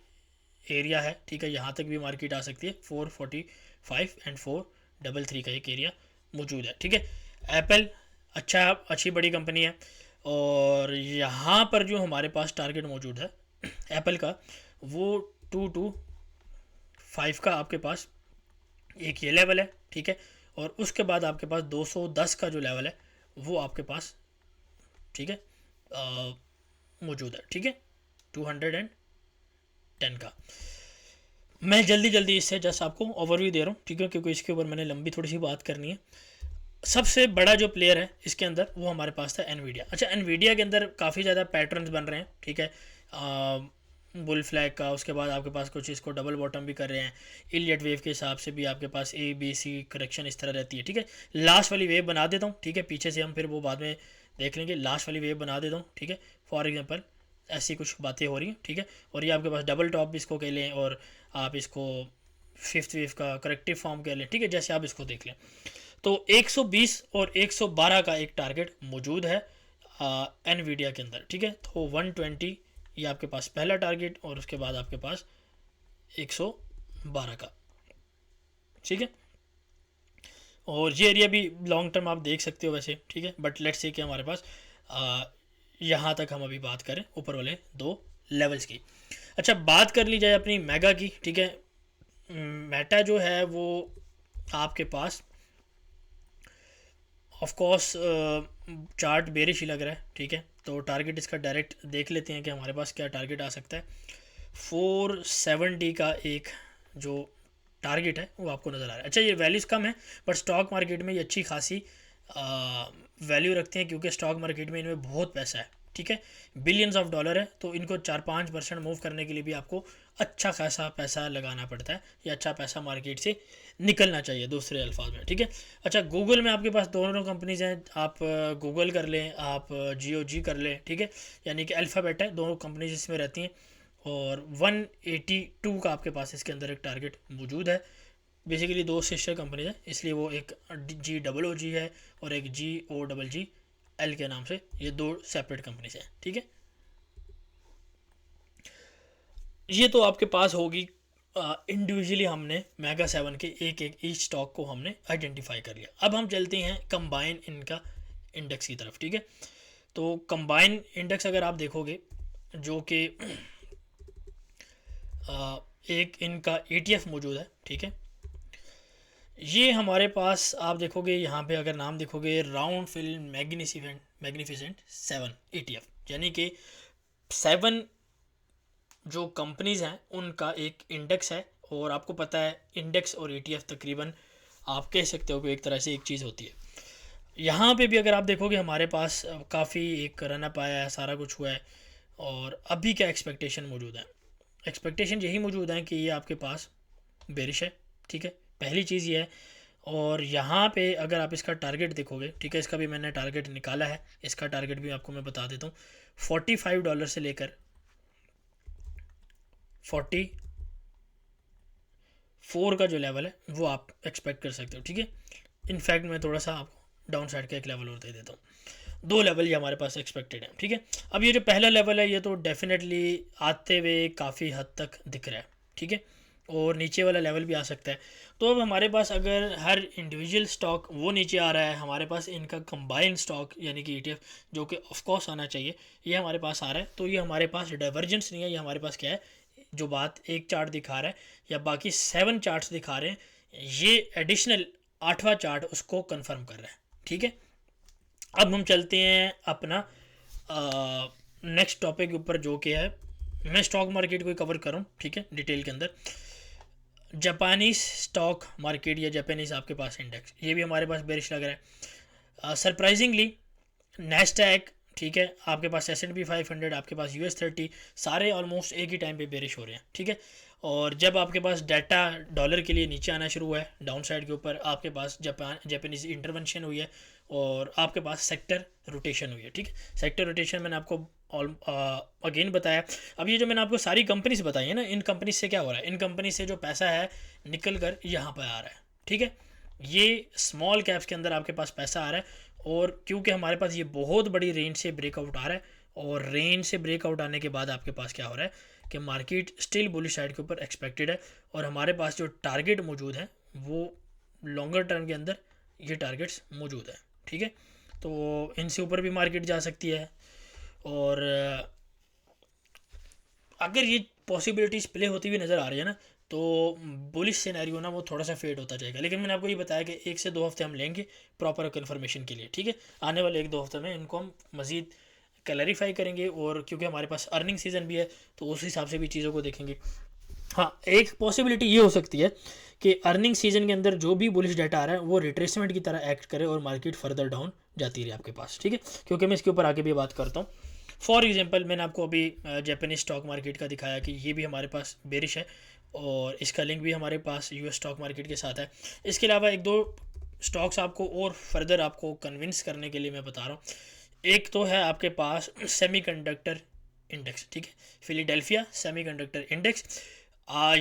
एरिया है, ठीक है, यहाँ तक भी मार्केट आ सकती है, 445 एंड 433 का एक एरिया मौजूद है, ठीक है। एप्पल अच्छी बड़ी कंपनी है, और यहाँ पर जो हमारे पास टारगेट मौजूद है एप्पल का, वो 225 का आपके पास एक ये लेवल है, ठीक है। और उसके बाद आपके पास 210 का जो लेवल है वो आपके पास, ठीक है, मौजूद है, ठीक है, 210 का। मैं जल्दी जल्दी इससे जस्ट आपको ओवरव्यू दे रहा हूँ, ठीक है, क्योंकि इसके ऊपर मैंने लंबी थोड़ी सी बात करनी है। सबसे बड़ा जो प्लेयर है इसके अंदर वो हमारे पास था एनवीडिया। अच्छा, एनवीडिया के अंदर काफ़ी ज़्यादा पैटर्न्स बन रहे हैं, ठीक है, बुल फ्लैग का, उसके बाद आपके पास कुछ इसको डबल बॉटम भी कर रहे हैं, इलियट वेव के हिसाब से भी आपके पास ABC करेक्शन इस तरह रहती है, ठीक है। लास्ट वाली वेव बना देता हूँ, ठीक है, पीछे से हम फिर वो बाद में देख लेंगे, लास्ट वाली वेव बना देता हूँ, ठीक है। फॉर एग्जांपल ऐसी कुछ बातें हो रही हैं, ठीक है, और ये आपके पास डबल टॉप इसको कह लें, और आप इसको फिफ्थ वेव का करेक्टिव फॉर्म कह लें, ठीक है, जैसे आप इसको देख लें। तो 120 और 112 का एक टारगेट मौजूद है एनवीडिया के अंदर, ठीक है। तो 120 ये आपके पास पहला टारगेट, और उसके बाद आपके पास 112 का, ठीक है। और ये एरिया भी लॉन्ग टर्म आप देख सकते हो वैसे, ठीक है, बट लेट्स से कि हमारे पास यहाँ तक हम अभी बात करें ऊपर वाले 2 लेवल्स की। अच्छा, बात कर ली जाए अपनी मेगा की, ठीक है। मेटा जो है वो आपके पास ऑफ कोर्स चार्ट बेरिश ही लग रहा है, ठीक है। तो टारगेट इसका डायरेक्ट देख लेते हैं कि हमारे पास क्या टारगेट आ सकता है। 470 का एक जो टारगेट है वो आपको नज़र आ रहा है। अच्छा, ये वैल्यूज़ कम है, बट स्टॉक मार्केट में ये अच्छी खासी वैल्यू रखते हैं, क्योंकि स्टॉक मार्केट में इनमें बहुत पैसा है, ठीक है, बिलियंस ऑफ डॉलर है। तो इनको 4-5% मूव करने के लिए भी आपको अच्छा खासा पैसा लगाना पड़ता है, या अच्छा पैसा मार्केट से निकलना चाहिए दूसरे अल्फाज में, ठीक है। अच्छा, गूगल में आपके पास दोनों कंपनीज हैं, आप गूगल कर लें, आप GOG कर लें, ठीक है, यानी कि अल्फ़ाबेट है, दोनों कंपनीज इसमें रहती हैं। और 182 का आपके पास इसके अंदर एक टारगेट मौजूद है। बेसिकली 2 सिस्टर कंपनीज है, इसलिए वो एक GOOG है और एक GOGGL के नाम से, ये 2 सेपरेट कंपनीज हैं, ठीक है। ये तो आपके पास होगी इंडिविजुअली हमने मेगा 7 के एक एक ईच स्टॉक को हमने आइडेंटिफाई कर लिया। अब हम चलते हैं कंबाइन इनका इंडेक्स की तरफ, ठीक है। तो कंबाइन इंडेक्स अगर आप देखोगे, जो कि एक इनका ETF मौजूद है, ठीक है। ये हमारे पास आप देखोगे यहाँ पे, अगर नाम देखोगे राउंड फिल्म मैग्निफिसेंट 7 ETF, यानी कि 7 जो कंपनीज़ हैं उनका एक इंडेक्स है। और आपको पता है इंडेक्स और ETF तकरीबन आप कह सकते हो कि एक तरह से एक चीज़ होती है। यहाँ पे भी अगर आप देखोगे हमारे पास काफ़ी एक रनअप आया है, सारा कुछ हुआ है। और अभी क्या एक्सपेक्टेशन मौजूद है? एक्सपेक्टेशन यही मौजूद है कि ये आपके पास बेरिश है, ठीक है, पहली चीज़ ये है। और यहाँ पे अगर आप इसका टारगेट देखोगे, ठीक है, इसका भी मैंने टारगेट निकाला है, इसका टारगेट भी आपको मैं बता देता हूँ। $45 से लेकर 44 का जो लेवल है वो आप एक्सपेक्ट कर सकते हो, ठीक है। इनफैक्ट मैं थोड़ा सा आपको डाउन साइड का एक लेवल और दे देता हूँ। 2 लेवल ये हमारे पास एक्सपेक्टेड है, ठीक है। अब ये जो पहला लेवल है ये तो डेफिनेटली आते हुए काफ़ी हद तक दिख रहा है, ठीक है, और नीचे वाला लेवल भी आ सकता है। तो अब हमारे पास अगर हर इंडिविजुअल स्टॉक वो नीचे आ रहा है, हमारे पास इनका कंबाइंड स्टॉक यानी कि ETF जो कि ऑफ कोर्स आना चाहिए, ये हमारे पास आ रहा है, तो ये हमारे पास डाइवर्जेंस नहीं है, ये हमारे पास क्या है, जो बात एक चार्ट दिखा रहा है या बाकी 7 चार्ट्स दिखा रहे हैं, ये एडिशनल 8वां चार्ट उसको कंफर्म कर रहा है, ठीक है। अब हम चलते हैं अपना नेक्स्ट टॉपिक के ऊपर, जो कि है, मैं स्टॉक मार्केट को कवर करूँ, ठीक है, डिटेल के अंदर। जापानीज स्टॉक मार्केट या जापानीज आपके पास इंडेक्स, ये भी हमारे पास बेरिश लग रहा है सरप्राइजिंगली। नैस्डैक, ठीक है, आपके पास S&P 500, आपके पास US 30, सारे ऑलमोस्ट एक ही टाइम पे बेरिश हो रहे हैं, ठीक है। और जब आपके पास डाटा डॉलर के लिए नीचे आना शुरू हुआ है डाउन साइड के ऊपर, आपके पास जापानीज इंटरवेंशन हुई है और आपके पास सेक्टर रोटेशन हुई है, ठीक है। सेक्टर रोटेशन मैंने आपको अगेन बताया। अब ये जो मैंने आपको सारी कंपनीज बताई है ना, इन कंपनी से क्या हो रहा है, इन कंपनी से जो पैसा है निकल कर यहाँ पर आ रहा है, ठीक है। ये स्मॉल कैप्स के अंदर आपके पास पैसा आ रहा है, और क्योंकि हमारे पास ये बहुत बड़ी रेंज से ब्रेकआउट आ रहा है, और रेंज से ब्रेकआउट आने के बाद आपके पास क्या हो रहा है कि मार्केट स्टिल बुलिश साइड के ऊपर एक्सपेक्टेड है, और हमारे पास जो टारगेट मौजूद है वो लॉन्गर टर्म के अंदर ये टारगेट्स मौजूद है, ठीक है। तो इनसे ऊपर भी मार्केट जा सकती है, और अगर ये पॉसिबिलिटीज़ प्ले होती हुई नज़र आ रही है ना, तो बुलिश सिनेरियो ना वो थोड़ा सा फेड होता जाएगा। लेकिन मैंने आपको ये बताया कि 1 से 2 हफ्ते हम लेंगे प्रॉपर कन्फर्मेशन के लिए, ठीक है। आने वाले 1-2 हफ्ते में इनको हम मज़ीद क्लैरिफाई करेंगे, और क्योंकि हमारे पास अर्निंग सीज़न भी है तो उस हिसाब से भी चीज़ों को देखेंगे। हाँ, एक पॉसिबिलिटी ये हो सकती है कि अर्निंग सीजन के अंदर जो भी बुलिश डाटा आ रहा है वो रिट्रेसमेंट की तरह एक्ट करे और मार्केट फर्दर डाउन जाती रही आपके पास, ठीक है। क्योंकि मैं इसके ऊपर आगे भी बात करता हूँ। फॉर एग्जांपल मैंने आपको अभी जापानीज स्टॉक मार्केट का दिखाया कि ये भी हमारे पास बेरिश है, और इसका लिंक भी हमारे पास US स्टॉक मार्केट के साथ है। इसके अलावा 1-2 स्टॉक्स आपको और फर्दर आपको कन्विंस करने के लिए मैं बता रहा हूँ। एक तो है आपके पास सेमीकंडक्टर इंडेक्स, ठीक है, फिलाडेल्फिया सेमीकंडक्टर इंडेक्स।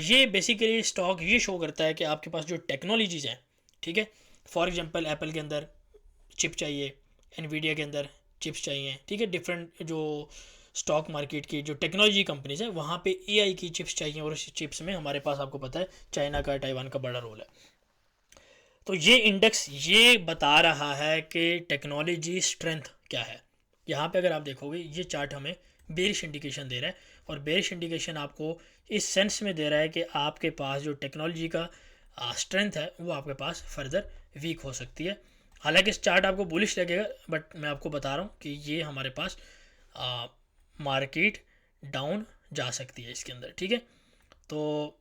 ये बेसिकली स्टॉक ये शो करता है कि आपके पास जो टेक्नोलॉजीज़ हैं, ठीक है, फॉर एग्जांपल एप्पल के अंदर चिप चाहिए, एनवीडिया के अंदर चिप्स चाहिए, ठीक है, डिफरेंट जो स्टॉक मार्केट की जो टेक्नोलॉजी कंपनीज है वहाँ पे AI की चिप्स चाहिए, और उस चिप्स में हमारे पास आपको पता है चाइना का, ताइवान का बड़ा रोल है। तो ये इंडेक्स ये बता रहा है कि टेक्नोलॉजी स्ट्रेंथ क्या है। यहाँ पे अगर आप देखोगे ये चार्ट हमें बेरिश इंडिकेशन दे रहा है, और बेरिश इंडिकेशन आपको इस सेंस में दे रहा है कि आपके पास जो टेक्नोलॉजी का स्ट्रेंथ है वो आपके पास फर्दर वीक हो सकती है। हालांकि इस चार्ट आपको बुलिश लगेगा, बट मैं आपको बता रहा हूँ कि ये हमारे पास मार्केट डाउन जा सकती है इसके अंदर, ठीक है। तो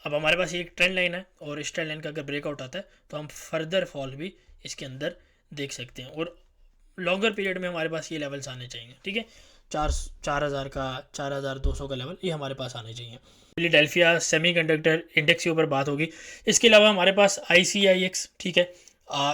अब हमारे पास ये एक ट्रेंड लाइन है, और इस ट्रेंड लाइन का अगर ब्रेकआउट आता है तो हम फर्दर फॉल भी इसके अंदर देख सकते हैं, और लॉन्गर पीरियड में हमारे पास ये लेवल्स आने चाहिए, ठीक है। 4,000 का, 4,200 का लेवल ये हमारे पास आने चाहिए। फिलाडेल्फिया सेमीकंडक्टर इंडेक्स के ऊपर बात होगी। इसके अलावा हमारे पास ICIX, ठीक है,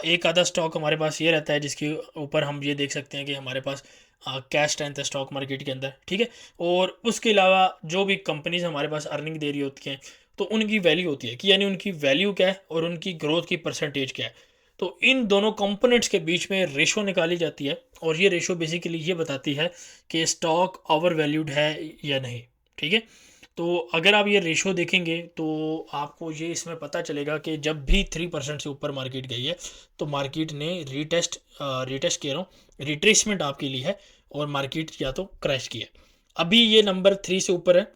एक आधा स्टॉक हमारे पास ये रहता है जिसके ऊपर हम ये देख सकते हैं कि हमारे पास कैश स्ट्रेंथ है स्टॉक मार्केट के अंदर, ठीक है। और उसके अलावा जो भी कंपनीज हमारे पास अर्निंग दे रही होती हैं तो उनकी वैल्यू होती है कि यानी उनकी वैल्यू क्या है और उनकी ग्रोथ की परसेंटेज क्या है। तो इन दोनों कंपोनेंट्स के बीच में रेशो निकाली जाती है, और ये रेशो बेसिकली ये बताती है कि स्टॉक ओवर वैल्यूड है या नहीं, ठीक है। तो अगर आप ये रेशो देखेंगे तो आपको ये इसमें पता चलेगा कि जब भी 3% से ऊपर मार्केट गई है तो मार्केट ने रीटेस्ट कह रहा हूँ, रिट्रेसमेंट आपके लिए है, और मार्केट या तो क्रैश किया। अभी ये नंबर 3 से ऊपर है,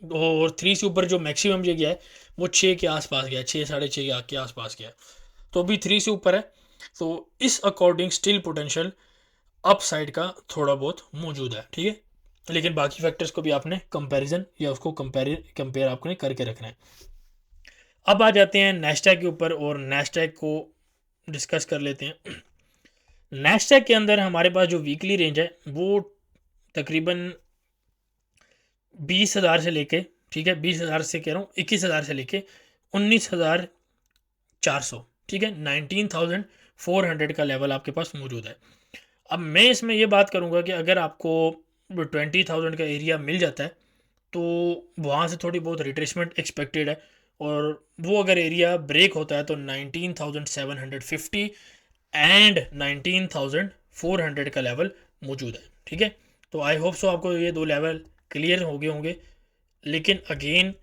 और 3 से ऊपर जो मैक्सिमम जो गया है वो 6 के आसपास गया है, 6 साढ़े 6 के आसपास गया है। तो अभी 3 से ऊपर है, तो इस according still potential up side का थोड़ा बहुत मौजूद है, ठीक है। लेकिन बाकी फैक्टर्स को भी आपने कंपैरिजन या उसको कंपेयर आपने करके रखना है। अब आ जाते हैं नैस्डैक के ऊपर और नैस्डैक को डिस्कस कर लेते हैं। नैस्डैक के अंदर हमारे पास जो वीकली रेंज है वो तकरीबन 20,000 से लेके, ठीक है, 20,000 से कह रहा हूँ, 21,000 से लेके 19,400, ठीक है, 19,400 का लेवल आपके पास मौजूद है। अब मैं इसमें ये बात करूँगा कि अगर आपको 20,000 का एरिया मिल जाता है तो वहाँ से थोड़ी बहुत रिट्रेसमेंट एक्सपेक्टेड है, और वो अगर एरिया ब्रेक होता है तो 19,750 एंड 19,400 का लेवल मौजूद है, ठीक है। तो आई होप सो आपको ये दो लेवल क्लियर हो गए होंगे। लेकिन अगेन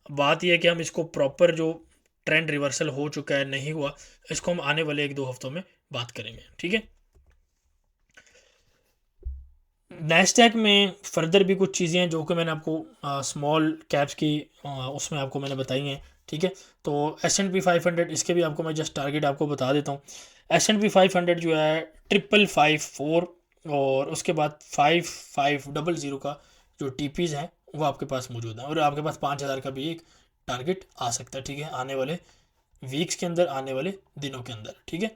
बात यह है कि हम इसको प्रॉपर जो ट्रेंड रिवर्सल हो चुका है नहीं हुआ, इसको हम आने वाले 1-2 हफ्तों में बात करेंगे, ठीक है। नैस्डैक में फर्दर भी कुछ चीज़ें हैं जो कि मैंने आपको स्मॉल कैप्स की उसमें आपको मैंने बताई हैं, ठीक है। तो S&P 500 इसके भी आपको मैं जस्ट टारगेट आपको बता देता हूँ। S&P 500 जो है 555 और उसके बाद 5500 का जो टीपीज़ हैं वो आपके पास मौजूद है, और आपके पास 5,000 का भी एक टारगेट आ सकता है, ठीक है, आने वाले वीक्स के अंदर, आने वाले दिनों के अंदर, ठीक है।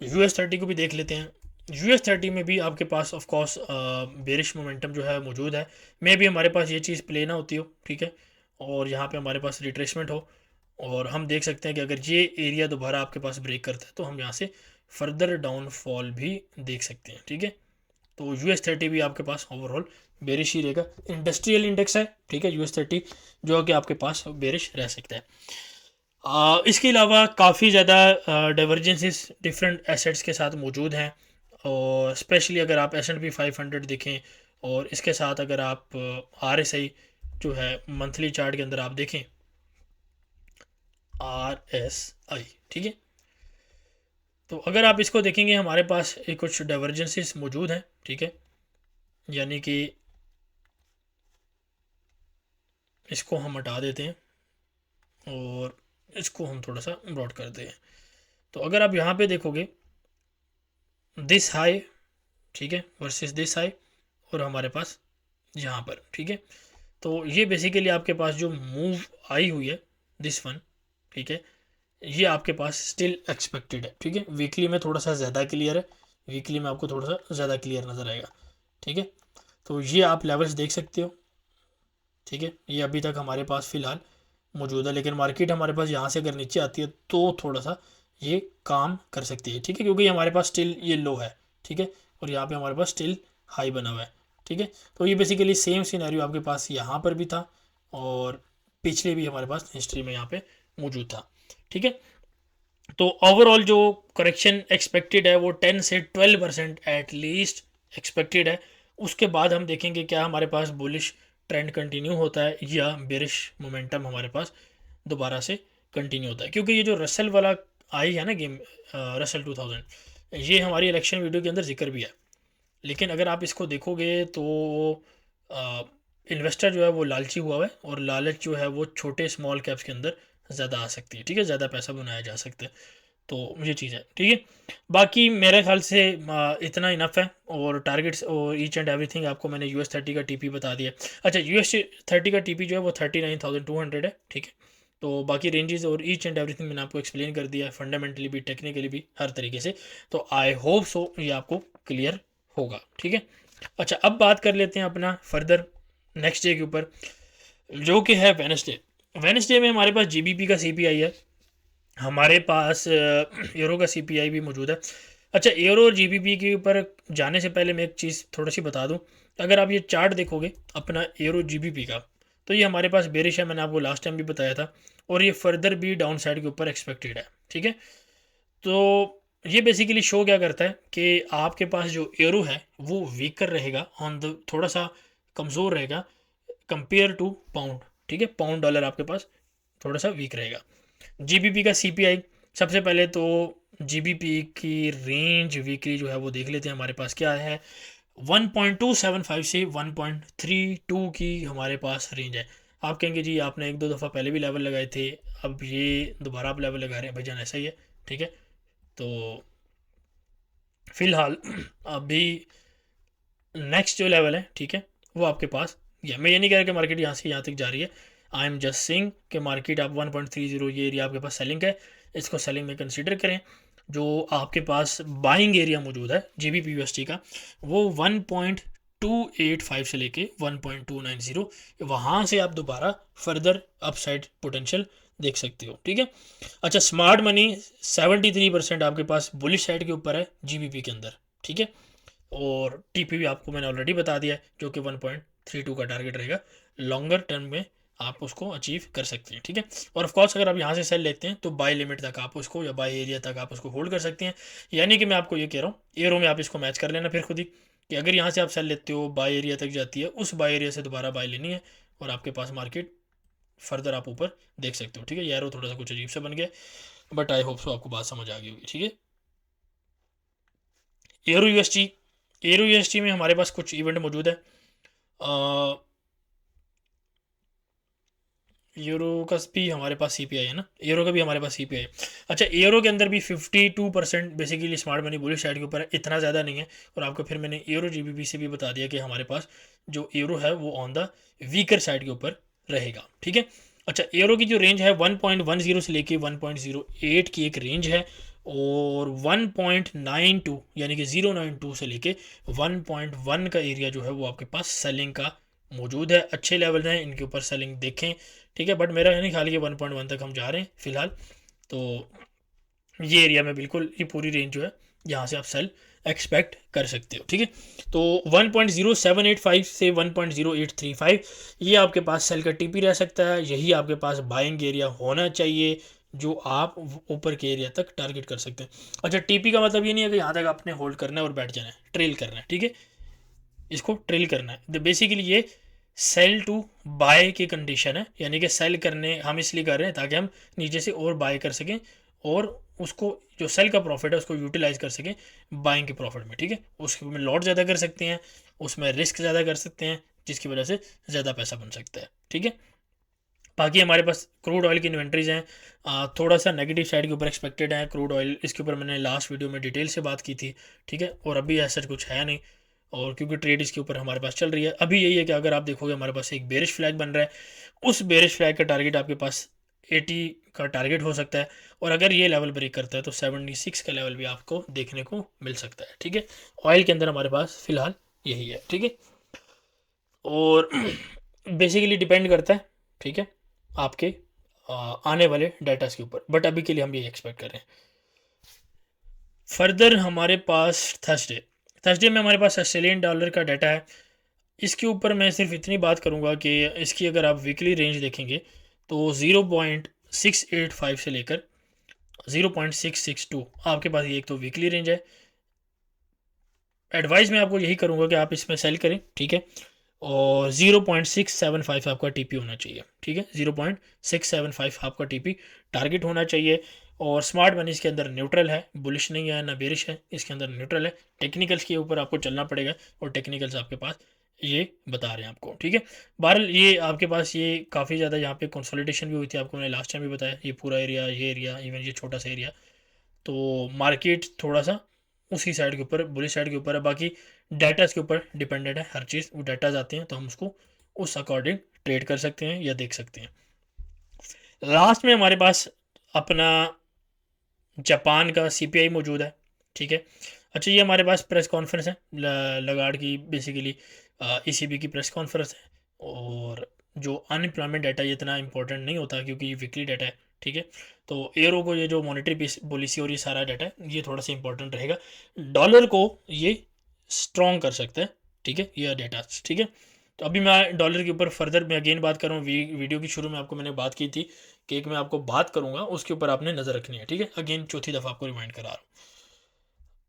US30 को भी देख लेते हैं। US30 में भी आपके पास ऑफ कोर्स बेरिश मोमेंटम जो है मौजूद है। मे भी हमारे पास ये चीज़ प्ले ना होती हो, ठीक है, और यहाँ पे हमारे पास रिट्रेसमेंट हो, और हम देख सकते हैं कि अगर ये एरिया दोबारा आपके पास ब्रेक करता है तो हम यहाँ से फर्दर डाउनफॉल भी देख सकते हैं, ठीक है। तो US30 भी आपके पास ओवरऑल बेरिश ही रहेगा। इंडस्ट्रियल इंडेक्स है, ठीक है, US30 जो कि आपके पास बेरिश रह सकता है। इसके अलावा काफ़ी ज़्यादा डाइवर्जेंसेस डिफरेंट एसेट्स के साथ मौजूद हैं, और स्पेशली अगर आप S&P 500 देखें और इसके साथ अगर आप RSI जो है मंथली चार्ट के अंदर आप देखें, RSI, ठीक है, तो अगर आप इसको देखेंगे हमारे पास एक कुछ डाइवर्जेंसेस मौजूद हैं, ठीक है, यानी कि इसको हम हटा देते हैं और इसको हम थोड़ा सा ब्रॉड करते हैं। तो अगर आप यहाँ पे देखोगे दिस हाई, ठीक है, वर्सेस दिस हाई, और हमारे पास यहाँ पर, ठीक है, तो ये बेसिकली आपके पास जो मूव आई हुई है दिस वन, ठीक है, ये आपके पास स्टिल एक्सपेक्टेड है, ठीक है। वीकली में थोड़ा सा ज़्यादा क्लियर है, वीकली में आपको थोड़ा सा ज़्यादा क्लियर नज़र आएगा, ठीक है। तो ये आप लेवल्स देख सकते हो, ठीक है, ये अभी तक हमारे पास फ़िलहाल मौजूद है, लेकिन मार्केट हमारे पास यहाँ से अगर नीचे आती है तो थोड़ा सा ये काम कर सकती है, ठीक है, क्योंकि हमारे पास स्टिल ये लो है, ठीक है, और यहाँ पे हमारे पास स्टिल हाई बना हुआ है, ठीक है। तो ये बेसिकली सेम सिनेरियो आपके पास यहाँ पर भी था और पिछले भी हमारे पास हिस्ट्री में यहाँ पे मौजूद था, ठीक है। तो ओवरऑल जो करेक्शन एक्सपेक्टेड है वो 10 से 12% एट लीस्ट एक्सपेक्टेड है। उसके बाद हम देखेंगे क्या हमारे पास बुलिश ट्रेंड कंटिन्यू होता है या बेरिश मोमेंटम हमारे पास दोबारा से कंटिन्यू होता है, क्योंकि ये जो रसल वाला आई है ना गेम, रसल 2000, ये हमारी इलेक्शन वीडियो के अंदर जिक्र भी है। लेकिन अगर आप इसको देखोगे तो इन्वेस्टर जो है वो लालची हुआ है, और लालच जो है वो छोटे स्मॉल कैप्स के अंदर ज़्यादा आ सकती है, ठीक है, ज़्यादा पैसा बनाया जा सकता है। तो ये चीज़ है, ठीक है। बाकी मेरे ख्याल से इतना इनफ है, और टारगेट्स और ईच एंड एवरीथिंग आपको मैंने US30 का टीपी बता दिया। अच्छा, US30 का टीपी जो है वो 39,200 है, ठीक है। तो बाकी रेंजेस और ईच एंड एवरीथिंग मैंने आपको एक्सप्लेन कर दिया है, फंडामेंटली भी टेक्निकली भी हर तरीके से। तो आई होप सो ये आपको क्लियर होगा, ठीक है। अच्छा, अब बात कर लेते हैं अपना फर्दर नेक्स्ट डे के ऊपर, जो कि है वेनसडे। वेनसडे में हमारे पास GBP का CPI है, हमारे पास यूरो का CPI भी मौजूद है। अच्छा, यूरो और GBP के ऊपर जाने से पहले मैं एक चीज़ थोड़ी सी बता दूं। अगर आप ये चार्ट देखोगे अपना यूरो GBP का, तो ये हमारे पास बेरिश है, मैंने आपको लास्ट टाइम भी बताया था, और ये फर्दर भी डाउन साइड के ऊपर एक्सपेक्टेड है, ठीक है। तो ये बेसिकली शो क्या करता है कि आपके पास जो यूरो है वो वीकर रहेगा, ऑन द थोड़ा सा कमज़ोर रहेगा कंपेयर टू पाउंड, ठीक है, पाउंड डॉलर आपके पास थोड़ा सा वीक रहेगा। GBP का CPI, सबसे पहले तो GBP की रेंज वीकली जो है वो देख लेते हैं हमारे पास क्या है। 1.275 से 1.32 की हमारे पास रेंज है। आप कहेंगे जी आपने एक दो दफ़ा पहले भी लेवल लगाए थे, अब ये दोबारा आप लेवल लगा रहे हैं, भाईजान ऐसा ही है, ठीक है। तो फ़िलहाल अभी नेक्स्ट जो लेवल है, ठीक है, वो आपके पास ये, मैं ये नहीं कह रहा कि मार्केट यहाँ से यहाँ तक जा रही है, आई एम जस्ट सेइंग कि मार्केट आप 1.30 ये एरिया आपके पास सेलिंग है, इसको सेलिंग में कंसीडर करें। जो आपके पास बाइंग एरिया मौजूद है GBP/USD का, वो 1.285 से लेके 1.290, वहाँ से आप दोबारा फर्दर अपसाइड पोटेंशियल देख सकते हो, ठीक है। अच्छा, स्मार्ट मनी 73% आपके पास बुलिश साइड के ऊपर है GBP के अंदर, ठीक है। और TP भी आपको मैंने ऑलरेडी बता दिया है, जो कि 1.32 का टारगेट रहेगा, लॉन्गर टर्म में आप उसको अचीव कर सकते हैं, ठीक है। और ऑफ कोर्स अगर आप यहाँ से सेल लेते हैं तो बाय लिमिट तक आप उसको, या बाय एरिया तक आप उसको होल्ड कर सकते हैं। यानी कि मैं आपको ये कह रहा हूँ, एरो में आप इसको मैच कर लेना फिर खुद ही, कि अगर यहाँ से आप सेल लेते हो, बाय एरिया तक जाती है, उस बाय एरिया से दोबारा बाय लेनी है, और आपके पास मार्केट फर्दर आप ऊपर देख सकते हो, ठीक है। ये एरो थोड़ा सा कुछ अजीब सा बन गया, बट आई होप सो आपको बात समझ आ गई होगी, ठीक है। एरो यूएसटी में हमारे पास कुछ इवेंट मौजूद है। यूरो का भी हमारे पास CPI है ना, यूरो का भी हमारे पास CPI है। अच्छा, यूरो के अंदर भी 52% basically smart money bullish side के ऊपर है, इतना ज़्यादा नहीं है। और आपको फिर मैंने यूरो GBP से भी बता दिया कि हमारे पास जो यूरो है वो ऑन द वीकर साइड के ऊपर रहेगा, ठीक है। अच्छा, यूरो की जो रेंज है 1.10 से लेके 1.08 की एक रेंज है, और 1.92 यानी कि 092 से लेके 1.1 का एरिया जो है वो आपके पास सेलिंग का मौजूद है। अच्छे लेवल हैं, इनके ऊपर सेलिंग देखें, ठीक है। बट मेरा नहीं ख्याल कि 1.1 तक हम जा रहे हैं फ़िलहाल। तो ये एरिया में बिल्कुल, ये पूरी रेंज जो है यहाँ से आप सेल एक्सपेक्ट कर सकते हो, ठीक है। तो 1.0785 से 1.0835 ये आपके पास सेल का TP रह सकता है, यही आपके पास बाइंग एरिया होना चाहिए, जो आप ऊपर के एरिया तक टारगेट कर सकते हैं। अच्छा, TP का मतलब ये नहीं है कि यहाँ तक आपने होल्ड करना है और बैठ जाना है, ट्रेल करना है, ठीक है। इसको ट्रेल करना है, बेसिकली ये सेल टू बाय की कंडीशन है, यानी कि सेल करने हम इसलिए कर रहे हैं ताकि हम नीचे से और बाय कर सकें, और उसको जो सेल का प्रॉफिट है उसको यूटिलाइज कर सकें बाइंग के प्रॉफिट में, ठीक है। उसमें लॉट ज़्यादा कर सकते हैं, उसमें रिस्क ज़्यादा कर सकते हैं, जिसकी वजह से ज़्यादा पैसा बन सकता है, ठीक है। बाकी हमारे पास क्रूड ऑयल की इन्वेंट्रीज हैं, थोड़ा सा नेगेटिव साइड के ऊपर एक्सपेक्टेड है क्रूड ऑयल, इसके ऊपर मैंने लास्ट वीडियो में डिटेल से बात की थी, ठीक है। और अभी ऐसा कुछ है नहीं, और क्योंकि ट्रेड इसके ऊपर हमारे पास चल रही है, अभी यही है कि अगर आप देखोगे हमारे पास एक बेरिश फ्लैग बन रहा है, उस बेरिश फ्लैग का टारगेट आपके पास 80 का टारगेट हो सकता है, और अगर ये लेवल ब्रेक करता है तो 76 का लेवल भी आपको देखने को मिल सकता है, ठीक है। ऑयल के अंदर हमारे पास फ़िलहाल यही है, ठीक है। और बेसिकली डिपेंड करता है, ठीक है, आपके आने वाले डाटास के ऊपर, बट अभी के लिए हम ये एक्सपेक्ट कर रहे हैं। फर्दर हमारे पास थर्सडे में हमारे पास ऑस्ट्रेलियन डॉलर का डाटा है। इसके ऊपर मैं सिर्फ इतनी बात करूंगा कि इसकी अगर आप वीकली रेंज देखेंगे तो 0.685 से लेकर 0.662 आपके पास ये एक तो वीकली रेंज है। एडवाइस मैं आपको यही करूंगा कि आप इसमें सेल करें, ठीक है। और 0.675 आपका TP होना चाहिए, ठीक है। 0.675 आपका TP टारगेट होना चाहिए। और स्मार्ट मनी इसके अंदर न्यूट्रल है, बुलिश नहीं है ना बेरिश है, इसके अंदर न्यूट्रल है। टेक्निकल्स के ऊपर आपको चलना पड़ेगा, और टेक्निकल्स आपके पास ये बता रहे हैं आपको, ठीक है। बहरहाल ये आपके पास ये काफ़ी ज़्यादा यहाँ पे कंसोलिडेशन भी हुई थी, आपको मैंने लास्ट टाइम भी बताया, ये पूरा एरिया, ये एरिया, इवन ये छोटा सा एरिया, तो मार्केट थोड़ा सा उसी साइड के ऊपर, बुलिश साइड के ऊपर है। बाकी डाटास के ऊपर डिपेंडेंट है हर चीज़, वो डाटाज आते हैं तो हम उसको उस अकॉर्डिंग ट्रेड कर सकते हैं या देख सकते हैं। लास्ट में हमारे पास अपना जापान का CPI मौजूद है, ठीक है। अच्छा, ये हमारे पास प्रेस कॉन्फ्रेंस है लगार्ड की, बेसिकली ECB की प्रेस कॉन्फ्रेंस है। और जो अनएम्प्लॉयमेंट डाटा ये इतना इंपॉर्टेंट नहीं होता क्योंकि ये वीकली डाटा है, ठीक है। तो एरो को ये जो मॉनेटरी पॉलिसी और ये सारा डाटा है ये थोड़ा सा इंपॉर्टेंट रहेगा, डॉलर को ये स्ट्रॉन्ग कर सकता है, ठीक है, ये डाटा, ठीक है। तो अभी मैं डॉलर के ऊपर फर्दर मैं अगेन बात कर रहा हूँ, वीडियो की शुरू में आपको मैंने बात की थी कि एक मैं आपको बात करूँगा उसके ऊपर आपने नज़र रखनी है, ठीक है। अगेन चौथी दफ़ा आपको रिमाइंड करा रहा हूँ,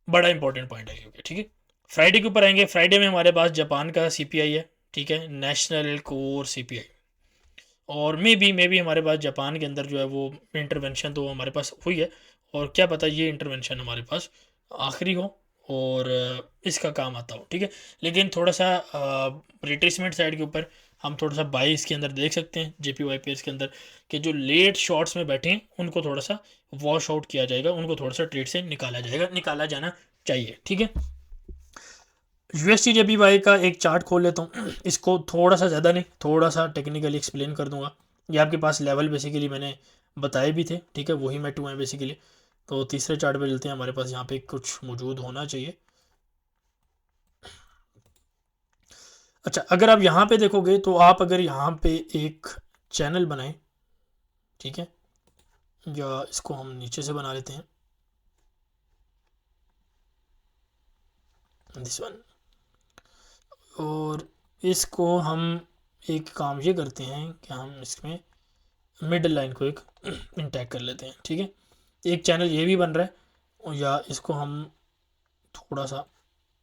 बड़ा इंपॉर्टेंट पॉइंट है क्योंकि, ठीक है। फ्राइडे के ऊपर आएंगे, फ्राइडे में हमारे पास जापान का CPI है, ठीक है, नेशनल कोर CPI। और मे भी हमारे पास जापान के अंदर जो है वो इंटरवेंशन तो हमारे पास हुई है, और क्या पता ये इंटरवेंशन हमारे पास आखिरी हो, और इसका काम आता हो, ठीक है। लेकिन थोड़ा सा रिट्रेसमेंट साइड के ऊपर हम थोड़ा सा बाई इसके अंदर देख सकते हैं JPY पेयर्स के अंदर कि जो लेट शॉर्ट्स में बैठे हैं उनको थोड़ा सा वॉश आउट किया जाएगा, उनको थोड़ा सा ट्रेड से निकाला जाएगा, निकाला जाना चाहिए, ठीक है। USD JPY का एक चार्ट खोल लेता हूँ, इसको थोड़ा सा ज़्यादा नहीं, थोड़ा सा टेक्निकली एक्सप्लेन कर दूंगा। ये आपके पास लेवल बेसिकली मैंने बताए भी थे, ठीक है, वही मैं टू है बेसिकली। तो तीसरे चार्ट पे चलते हैं, हमारे पास यहाँ पे कुछ मौजूद होना चाहिए। अच्छा, अगर आप यहाँ पे देखोगे तो आप अगर यहाँ पे एक चैनल बनाएं, ठीक है, या इसको हम नीचे से बना लेते हैं, दिस वन, और इसको हम एक काम ये करते हैं कि हम इसमें मिडल लाइन को एक इंटैग कर लेते हैं, ठीक है। एक चैनल ये भी बन रहा है, या इसको हम थोड़ा सा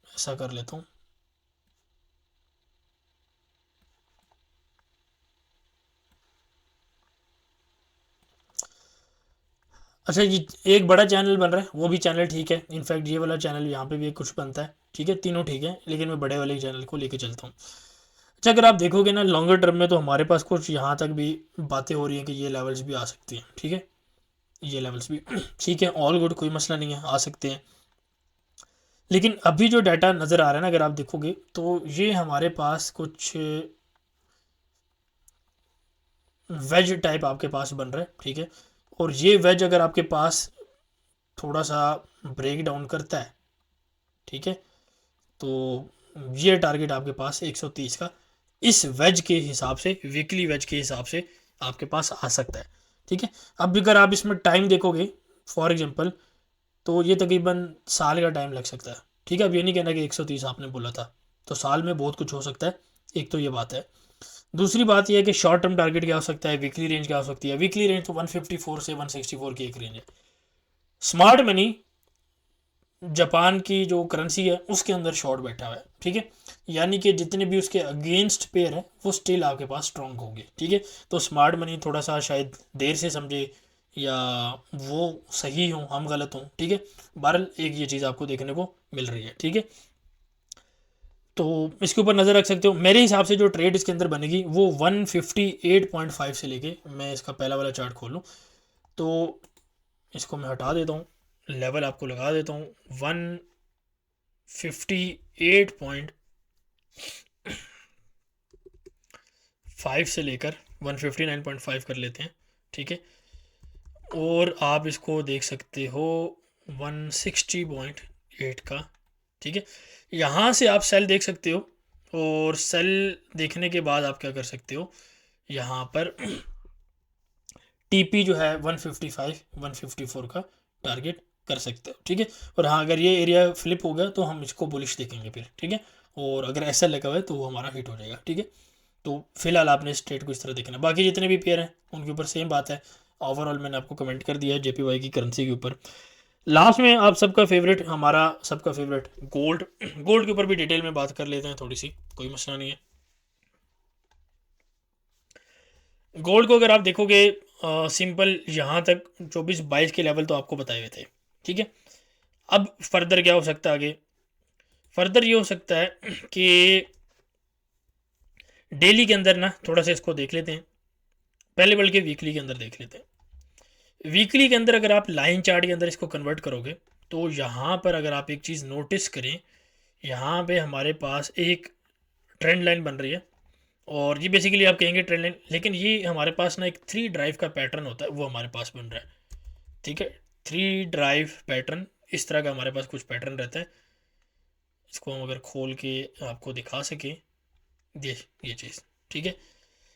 ऐसा कर लेता हूँ। अच्छा, ये एक बड़ा चैनल बन रहा है, वो भी चैनल ठीक है, इनफैक्ट ये वाला चैनल यहाँ पे भी कुछ बनता है, ठीक है, तीनों ठीक है, लेकिन मैं बड़े वाले चैनल को लेके चलता हूँ। अच्छा, अगर आप देखोगे ना लॉन्गर टर्म में, तो हमारे पास कुछ यहाँ तक भी बातें हो रही हैं कि ये लेवल्स भी आ सकती हैं, ठीक है, ये लेवल्स भी ठीक है, ऑल गुड, कोई मसला नहीं है, आ सकते हैं। लेकिन अभी जो डाटा नज़र आ रहा है ना, अगर आप देखोगे तो ये हमारे पास कुछ वेज टाइप आपके पास बन रहा है, ठीक है, और ये वेज अगर आपके पास थोड़ा सा ब्रेक डाउन करता है, ठीक है, तो ये टारगेट आपके पास 130 का इस वेज के हिसाब से, वीकली वेज के हिसाब से आपके पास आ सकता है, ठीक है। अब अगर आप इसमें टाइम देखोगे फॉर एग्जांपल, तो ये तकरीबन साल का टाइम लग सकता है, ठीक है। अब ये नहीं कहना कि 130 आपने बोला था, तो साल में बहुत कुछ हो सकता है, एक तो ये बात है। दूसरी बात यह है कि शॉर्ट टर्म टारगेट क्या हो सकता है, वीकली रेंज क्या हो सकती है। वीकली रेंज तो 154 से 164 की एक रेंज है। स्मार्ट मनी जापान की जो करेंसी है उसके अंदर शॉर्ट बैठा हुआ है, ठीक है, यानी कि जितने भी उसके अगेंस्ट पेयर है वो स्टिल आपके पास स्ट्रॉन्ग होंगे, ठीक है। तो स्मार्ट मनी थोड़ा सा शायद देर से समझे, या वो सही हो, हम गलत हों, ठीक है। बहरहाल एक ये चीज़ आपको देखने को मिल रही है, ठीक है। तो इसके ऊपर नज़र रख सकते हो। मेरे हिसाब से जो ट्रेड इसके अंदर बनेगी वो 158.5 से लेके, मैं इसका पहला वाला चार्ट खोल लूँ तो इसको मैं हटा देता हूँ, लेवल आपको लगा देता हूँ 158.5 से लेकर 159.5 कर लेते हैं, ठीक है। और आप इसको देख सकते हो 160.8 का, ठीक है। यहाँ से आप सेल देख सकते हो, और सेल देखने के बाद आप क्या कर सकते हो, यहाँ पर TP जो है 155 154 का टारगेट कर सकते हो, ठीक है। और हाँ, अगर ये एरिया फ्लिप हो गया तो हम इसको बुलिश देखेंगे फिर, ठीक है। और अगर ऐसा लगा हुआ है तो वो हमारा हिट हो जाएगा, ठीक है। तो फिलहाल आपने इस ट्रेड को इस तरह देखना, बाकी जितने भी पेयर हैं उनके ऊपर सेम बात है। ओवरऑल मैंने आपको कमेंट कर दिया है JPY की करेंसी के ऊपर। लास्ट में आप सबका फेवरेट, हमारा सबका फेवरेट गोल्ड, गोल्ड के ऊपर भी डिटेल में बात कर लेते हैं थोड़ी सी, कोई मसला नहीं है। गोल्ड को अगर आप देखोगे, सिंपल यहाँ तक 24-22 के लेवल तो आपको बताए हुए थे, ठीक है। अब फर्दर क्या हो सकता है आगे, फर्दर ये हो सकता है कि डेली के अंदर ना थोड़ा सा इसको देख लेते हैं, पहले बल्कि वीकली के अंदर देख लेते हैं। वीकली के अंदर अगर आप लाइन चार्ट के अंदर इसको कन्वर्ट करोगे तो यहाँ पर अगर आप एक चीज़ नोटिस करें, यहाँ पे हमारे पास एक ट्रेंड लाइन बन रही है, और ये बेसिकली आप कहेंगे ट्रेंड लाइन, लेकिन ये हमारे पास ना एक 3 ड्राइव का पैटर्न होता है, वो हमारे पास बन रहा है, ठीक है। 3 ड्राइव पैटर्न, इस तरह का हमारे पास कुछ पैटर्न रहता है। इसको हम अगर खोल के आपको दिखा सके, ये चीज़, ठीक है,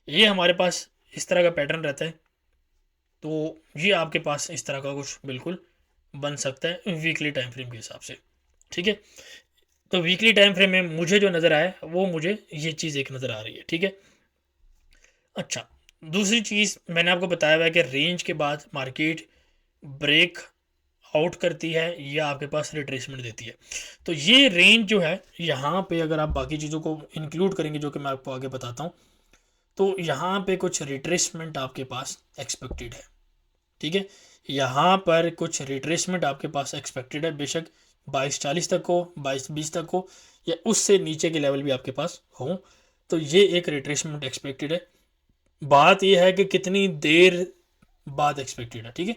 ये हमारे पास इस तरह का पैटर्न रहता है। तो ये आपके पास इस तरह का कुछ बिल्कुल बन सकता है वीकली टाइम फ्रेम के हिसाब से, ठीक है। तो वीकली टाइम फ्रेम में मुझे जो नज़र आया वो मुझे ये चीज़ एक नज़र आ रही है, ठीक है। अच्छा, दूसरी चीज़ मैंने आपको बताया हुआ है कि रेंज के बाद मार्केट ब्रेक आउट करती है या आपके पास रिट्रेसमेंट देती है। तो ये रेंज जो है, यहाँ पे अगर आप बाकी चीज़ों को इंक्लूड करेंगे जो कि मैं आपको आगे बताता हूँ, तो यहाँ पे कुछ रिट्रेसमेंट आपके पास एक्सपेक्टेड है, ठीक है। यहाँ पर कुछ रिट्रेसमेंट आपके पास एक्सपेक्टेड है, बेशक 22.40 तक हो, 22.20 तक हो, या उससे नीचे के लेवल भी आपके पास हो, तो ये एक रिट्रेसमेंट एक्सपेक्टेड है। बात ये है कि कितनी देर बाद एक्सपेक्टेड है, ठीक है,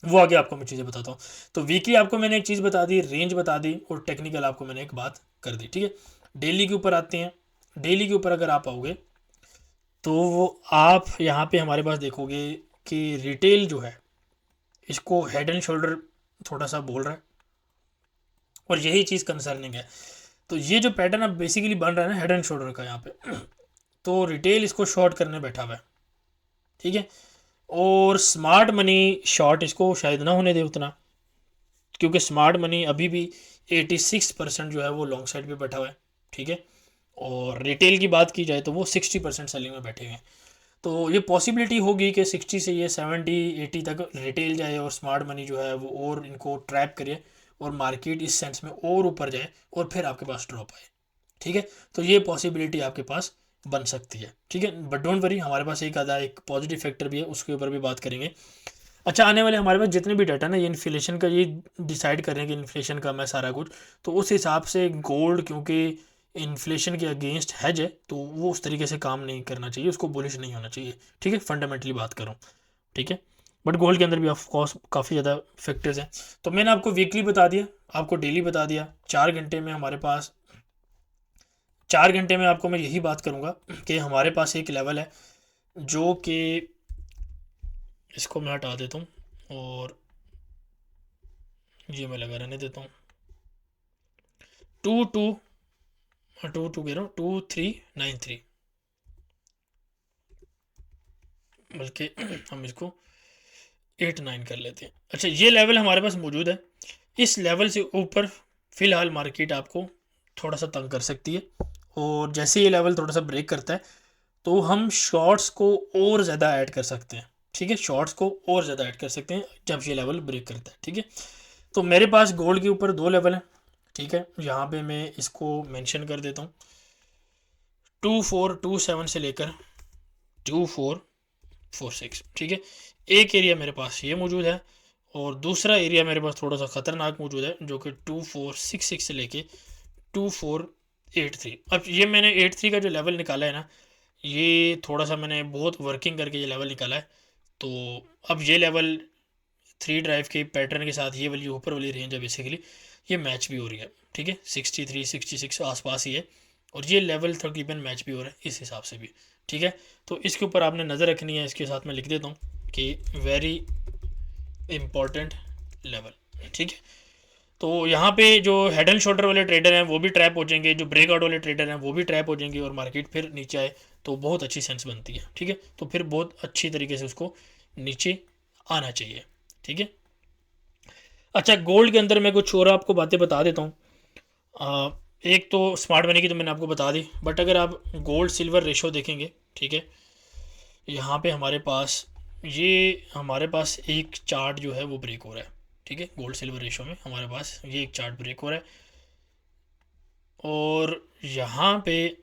वो आगे आपको मैं चीज़ें बताता हूँ। तो वीकली आपको मैंने एक चीज़ बता दी, रेंज बता दी, और टेक्निकल आपको मैंने एक बात कर दी, ठीक है। डेली के ऊपर आते हैं। डेली के ऊपर अगर आप आओगे तो वो आप यहाँ पे हमारे पास देखोगे कि रिटेल जो है इसको हेड एंड शोल्डर थोड़ा सा बोल रहा है, और यही चीज़ कंसर्निंग है। तो ये जो पैटर्न अब बेसिकली बन रहा है ना हेड एंड शोल्डर का यहाँ पे, तो रिटेल इसको शॉर्ट करने बैठा हुआ है, ठीक है। और स्मार्ट मनी शॉर्ट इसको शायद ना होने दे उतना, क्योंकि स्मार्ट मनी अभी भी 86% जो है वो लॉन्ग साइड पे बैठा हुआ है, ठीक है। और रिटेल की बात की जाए तो वो 60% सेलिंग में बैठे हुए हैं। तो ये पॉसिबिलिटी होगी कि 60 से ये 70-80 तक रिटेल जाए और स्मार्ट मनी जो है वो और इनको ट्रैप करे, और मार्केट इस सेंस में और ऊपर जाए और फिर आपके पास ड्रॉप आए, ठीक है। तो ये पॉसिबिलिटी आपके पास बन सकती है, ठीक है। बट डोंट वरी, हमारे पास एक आधा एक पॉजिटिव फैक्टर भी है, उसके ऊपर भी बात करेंगे। अच्छा, आने वाले हमारे पास जितने भी डाटा ना ये इन्फ्लेशन का ये डिसाइड कर रहे हैं कि इन्फ्लेशन कम है सारा कुछ, तो उस हिसाब से गोल्ड, क्योंकि इन्फ्लेशन के अगेंस्ट हैज है, तो वो उस तरीके से काम नहीं करना चाहिए, उसको बुलिश नहीं होना चाहिए, ठीक है, फंडामेंटली बात करूँ, ठीक है। बट गोल्ड के अंदर भी ऑफ कोर्स काफ़ी ज़्यादा फैक्टर्स हैं। तो मैंने आपको वीकली बता दिया, आपको डेली बता दिया, 4 घंटे में हमारे पास, 4 घंटे में आपको मैं यही बात करूँगा कि हमारे पास एक लेवल है जो कि, इसको मैं हटा देता हूँ और ये मैं लगा रहने देता हूँ, 2 2 कह रहा हूँ 2393, बल्कि हम इसको 8 9 कर लेते हैं। अच्छा, ये लेवल हमारे पास मौजूद है। इस लेवल से ऊपर फ़िलहाल मार्केट आपको थोड़ा सा तंग कर सकती है, और जैसे ये लेवल थोड़ा सा ब्रेक करता है तो हम शॉर्ट्स को और ज़्यादा ऐड कर सकते हैं, ठीक है, शॉर्ट्स को और ज़्यादा ऐड कर सकते हैं जब ये लेवल ब्रेक करता है, ठीक है। तो मेरे पास गोल्ड के ऊपर 2 लेवल हैं, ठीक है, यहाँ पे मैं इसको मेंशन कर देता हूँ, 2427 से लेकर 2446, ठीक है। एक एरिया मेरे पास ये मौजूद है, और दूसरा एरिया मेरे पास थोड़ा सा ख़तरनाक मौजूद है जो कि 2466 से लेके 2483। अब ये मैंने 83 का जो लेवल निकाला है ना, ये थोड़ा सा मैंने बहुत वर्किंग करके ये लेवल निकाला है। तो अब ये लेवल 3 ड्राइव के पैटर्न के साथ ये वाली ऊपर वाली रेंज है बेसिकली, ये मैच भी हो रही है, ठीक है, 63 66 आसपास ही है, और ये लेवल तकरीबन मैच भी हो रहा है इस हिसाब से भी, ठीक है। तो इसके ऊपर आपने नज़र रखनी है, इसके साथ मैं लिख देता हूँ कि वेरी इंपॉर्टेंट लेवल, ठीक है। तो यहाँ पे जो हेड एंड शोल्डर वाले ट्रेडर हैं वो भी ट्रैप हो जाएंगे, जो ब्रेकआउट वाले ट्रेडर हैं वो भी ट्रैप हो जाएंगे, और मार्केट फिर नीचे आए तो बहुत अच्छी सेंस बनती है, ठीक है। तो फिर बहुत अच्छी तरीके से उसको नीचे आना चाहिए, ठीक है। अच्छा, गोल्ड के अंदर मैं कुछ और आपको बातें बता देता हूँ। एक तो स्मार्ट मनी की तो मैंने आपको बता दी, बट अगर आप गोल्ड सिल्वर रेशो देखेंगे, ठीक है, यहाँ पे हमारे पास एक चार्ट जो है वो ब्रेक हो रहा है, ठीक है, गोल्ड सिल्वर रेशो में हमारे पास ये एक चार्ट ब्रेक हो रहा है, और यहाँ पे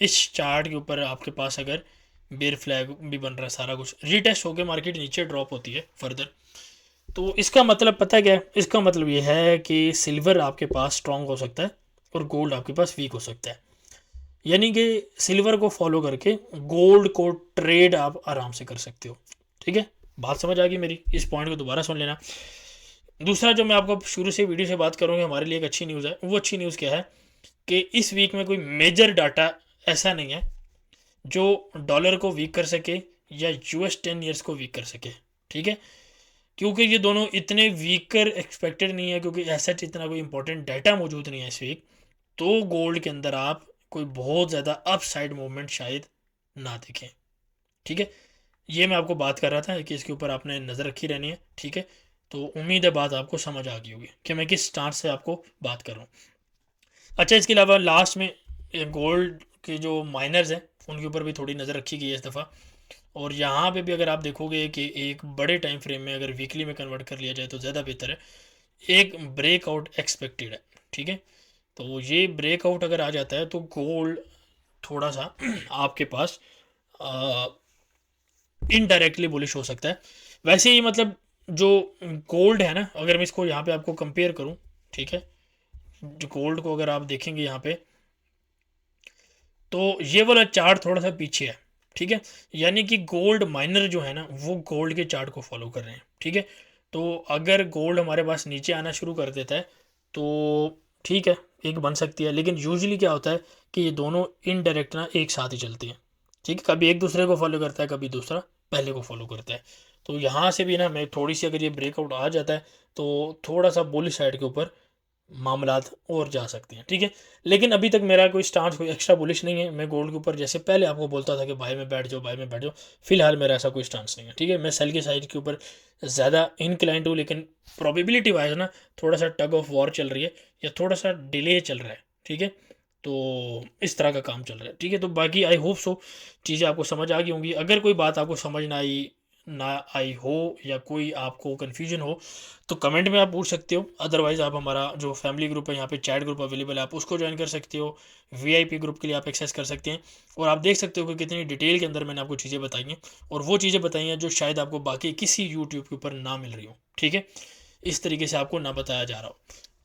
इस चार्ट के ऊपर आपके पास अगर बेयर फ्लैग भी बन रहा है, सारा कुछ रीटेस्ट होकर मार्केट नीचे ड्रॉप होती है फर्दर, तो इसका मतलब पता है क्या है? इसका मतलब ये है कि सिल्वर आपके पास स्ट्रांग हो सकता है और गोल्ड आपके पास वीक हो सकता है, यानी कि सिल्वर को फॉलो करके गोल्ड को ट्रेड आप आराम से कर सकते हो, ठीक है। बात समझ आ गई मेरी, इस पॉइंट को दोबारा सुन लेना। दूसरा जो मैं आपको शुरू से वीडियो से बात करूँगा, हमारे लिए एक अच्छी न्यूज़ है, वो अच्छी न्यूज़ क्या है कि इस वीक में कोई मेजर डाटा ऐसा नहीं है जो डॉलर को वीक कर सके या US 10 ईयर्स को वीक कर सके, ठीक है, क्योंकि ये दोनों इतने वीकर एक्सपेक्टेड नहीं है, क्योंकि ऐसा इतना कोई इंपॉर्टेंट डाटा मौजूद नहीं है इस वीक। तो गोल्ड के अंदर आप कोई बहुत ज़्यादा अपसाइड मूवमेंट शायद ना देखें, ठीक है। ये मैं आपको बात कर रहा था कि इसके ऊपर आपने नज़र रखी रहनी है, ठीक है। तो उम्मीद है बात आपको समझ आ गई होगी कि मैं किस स्टांस से आपको बात कर रहा हूँ। अच्छा, इसके अलावा लास्ट में गोल्ड के जो माइनर्स हैं उनके ऊपर भी थोड़ी नज़र रखी गई है इस दफ़ा, और यहाँ पे भी अगर आप देखोगे कि एक बड़े टाइम फ्रेम में अगर वीकली में कन्वर्ट कर लिया जाए तो ज़्यादा बेहतर है। एक ब्रेकआउट एक्सपेक्टेड है, ठीक है। तो ये ब्रेकआउट अगर आ जाता है तो गोल्ड थोड़ा सा आपके पास इनडायरेक्टली बुलिश हो सकता है। वैसे ही मतलब जो गोल्ड है ना, अगर मैं इसको यहाँ पे आपको कंपेयर करूँ ठीक है। गोल्ड को अगर आप देखेंगे यहाँ पे तो ये वाला चार्ट थोड़ा सा पीछे है, ठीक है। यानी कि गोल्ड माइनर जो है ना वो गोल्ड के चार्ट को फॉलो कर रहे हैं, ठीक है। तो अगर गोल्ड हमारे पास नीचे आना शुरू कर देता है तो ठीक है, एक बन सकती है, लेकिन यूजुअली क्या होता है कि ये दोनों इनडायरेक्ट ना एक साथ ही चलती हैं, ठीक है। कभी एक दूसरे को फॉलो करता है, कभी दूसरा पहले को फॉलो करता है। तो यहाँ से भी ना मैं थोड़ी सी अगर ये ब्रेकआउट आ जाता है तो थोड़ा सा बुलिश साइड के ऊपर मामलात और जा सकते हैं, ठीक है। लेकिन अभी तक मेरा कोई स्टांस कोई एक्स्ट्रा बुलिश नहीं है। मैं गोल्ड के ऊपर जैसे पहले आपको बोलता था कि भाई में बैठ जाओ, भाई में बैठ जाओ, फिलहाल मेरा ऐसा कोई स्टांस नहीं है, ठीक है। मैं सेल के साइड के ऊपर ज़्यादा इनक्लाइंट हूँ, लेकिन प्रोबेबिलिटी वाइज ना थोड़ा सा टग ऑफ वॉर चल रही है या थोड़ा सा डिले चल रहा है, ठीक है। तो इस तरह का काम चल रहा है, ठीक है। तो बाकी आई होप सो चीज़ें आपको समझ आ गई होंगी। अगर कोई बात आपको समझ ना आई हो या कोई आपको कन्फ्यूजन हो तो कमेंट में आप पूछ सकते हो। अदरवाइज़ आप हमारा जो फैमिली ग्रुप है, यहाँ पे चैट ग्रुप अवेलेबल है, आप उसको ज्वाइन कर सकते हो। वीआईपी ग्रुप के लिए आप एक्सेस कर सकते हैं और आप देख सकते हो कि कितनी डिटेल के अंदर मैंने आपको चीज़ें बताई हैं, और वो चीज़ें बताई हैं जो शायद आपको बाकी किसी यूट्यूब के ऊपर ना मिल रही हो, ठीक है। इस तरीके से आपको ना बताया जा रहा हो।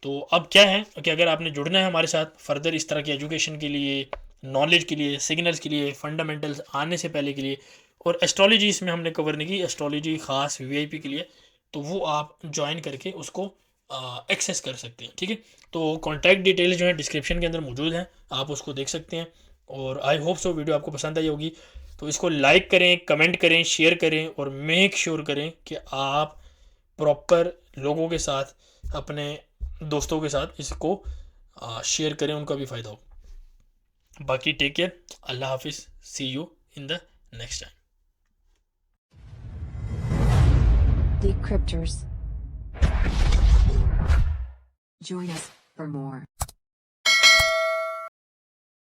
तो अब क्या है कि अगर आपने जुड़ना है हमारे साथ फर्दर इस तरह की एजुकेशन के लिए, नॉलेज के लिए, सिग्नल्स के लिए, फंडामेंटल्स आने से पहले के लिए, और एस्ट्रोलॉजी इसमें हमने कवर नहीं की, एस्ट्रोलॉजी ख़ास वीआईपी के लिए, तो वो आप ज्वाइन करके उसको एक्सेस कर सकते हैं, ठीक है। तो कॉन्टैक्ट डिटेल्स जो है डिस्क्रिप्शन के अंदर मौजूद हैं, आप उसको देख सकते हैं। और आई होप सो वीडियो आपको पसंद आई होगी। तो इसको लाइक करें, कमेंट करें, शेयर करें और मेक श्योर करें कि आप प्रॉपर लोगों के साथ, अपने दोस्तों के साथ इसको शेयर करें, उनका भी फ़ायदा हो। बाकी टेक केयर, अल्लाह हाफिज़, see you in the next time. Decryptors. Join us for more.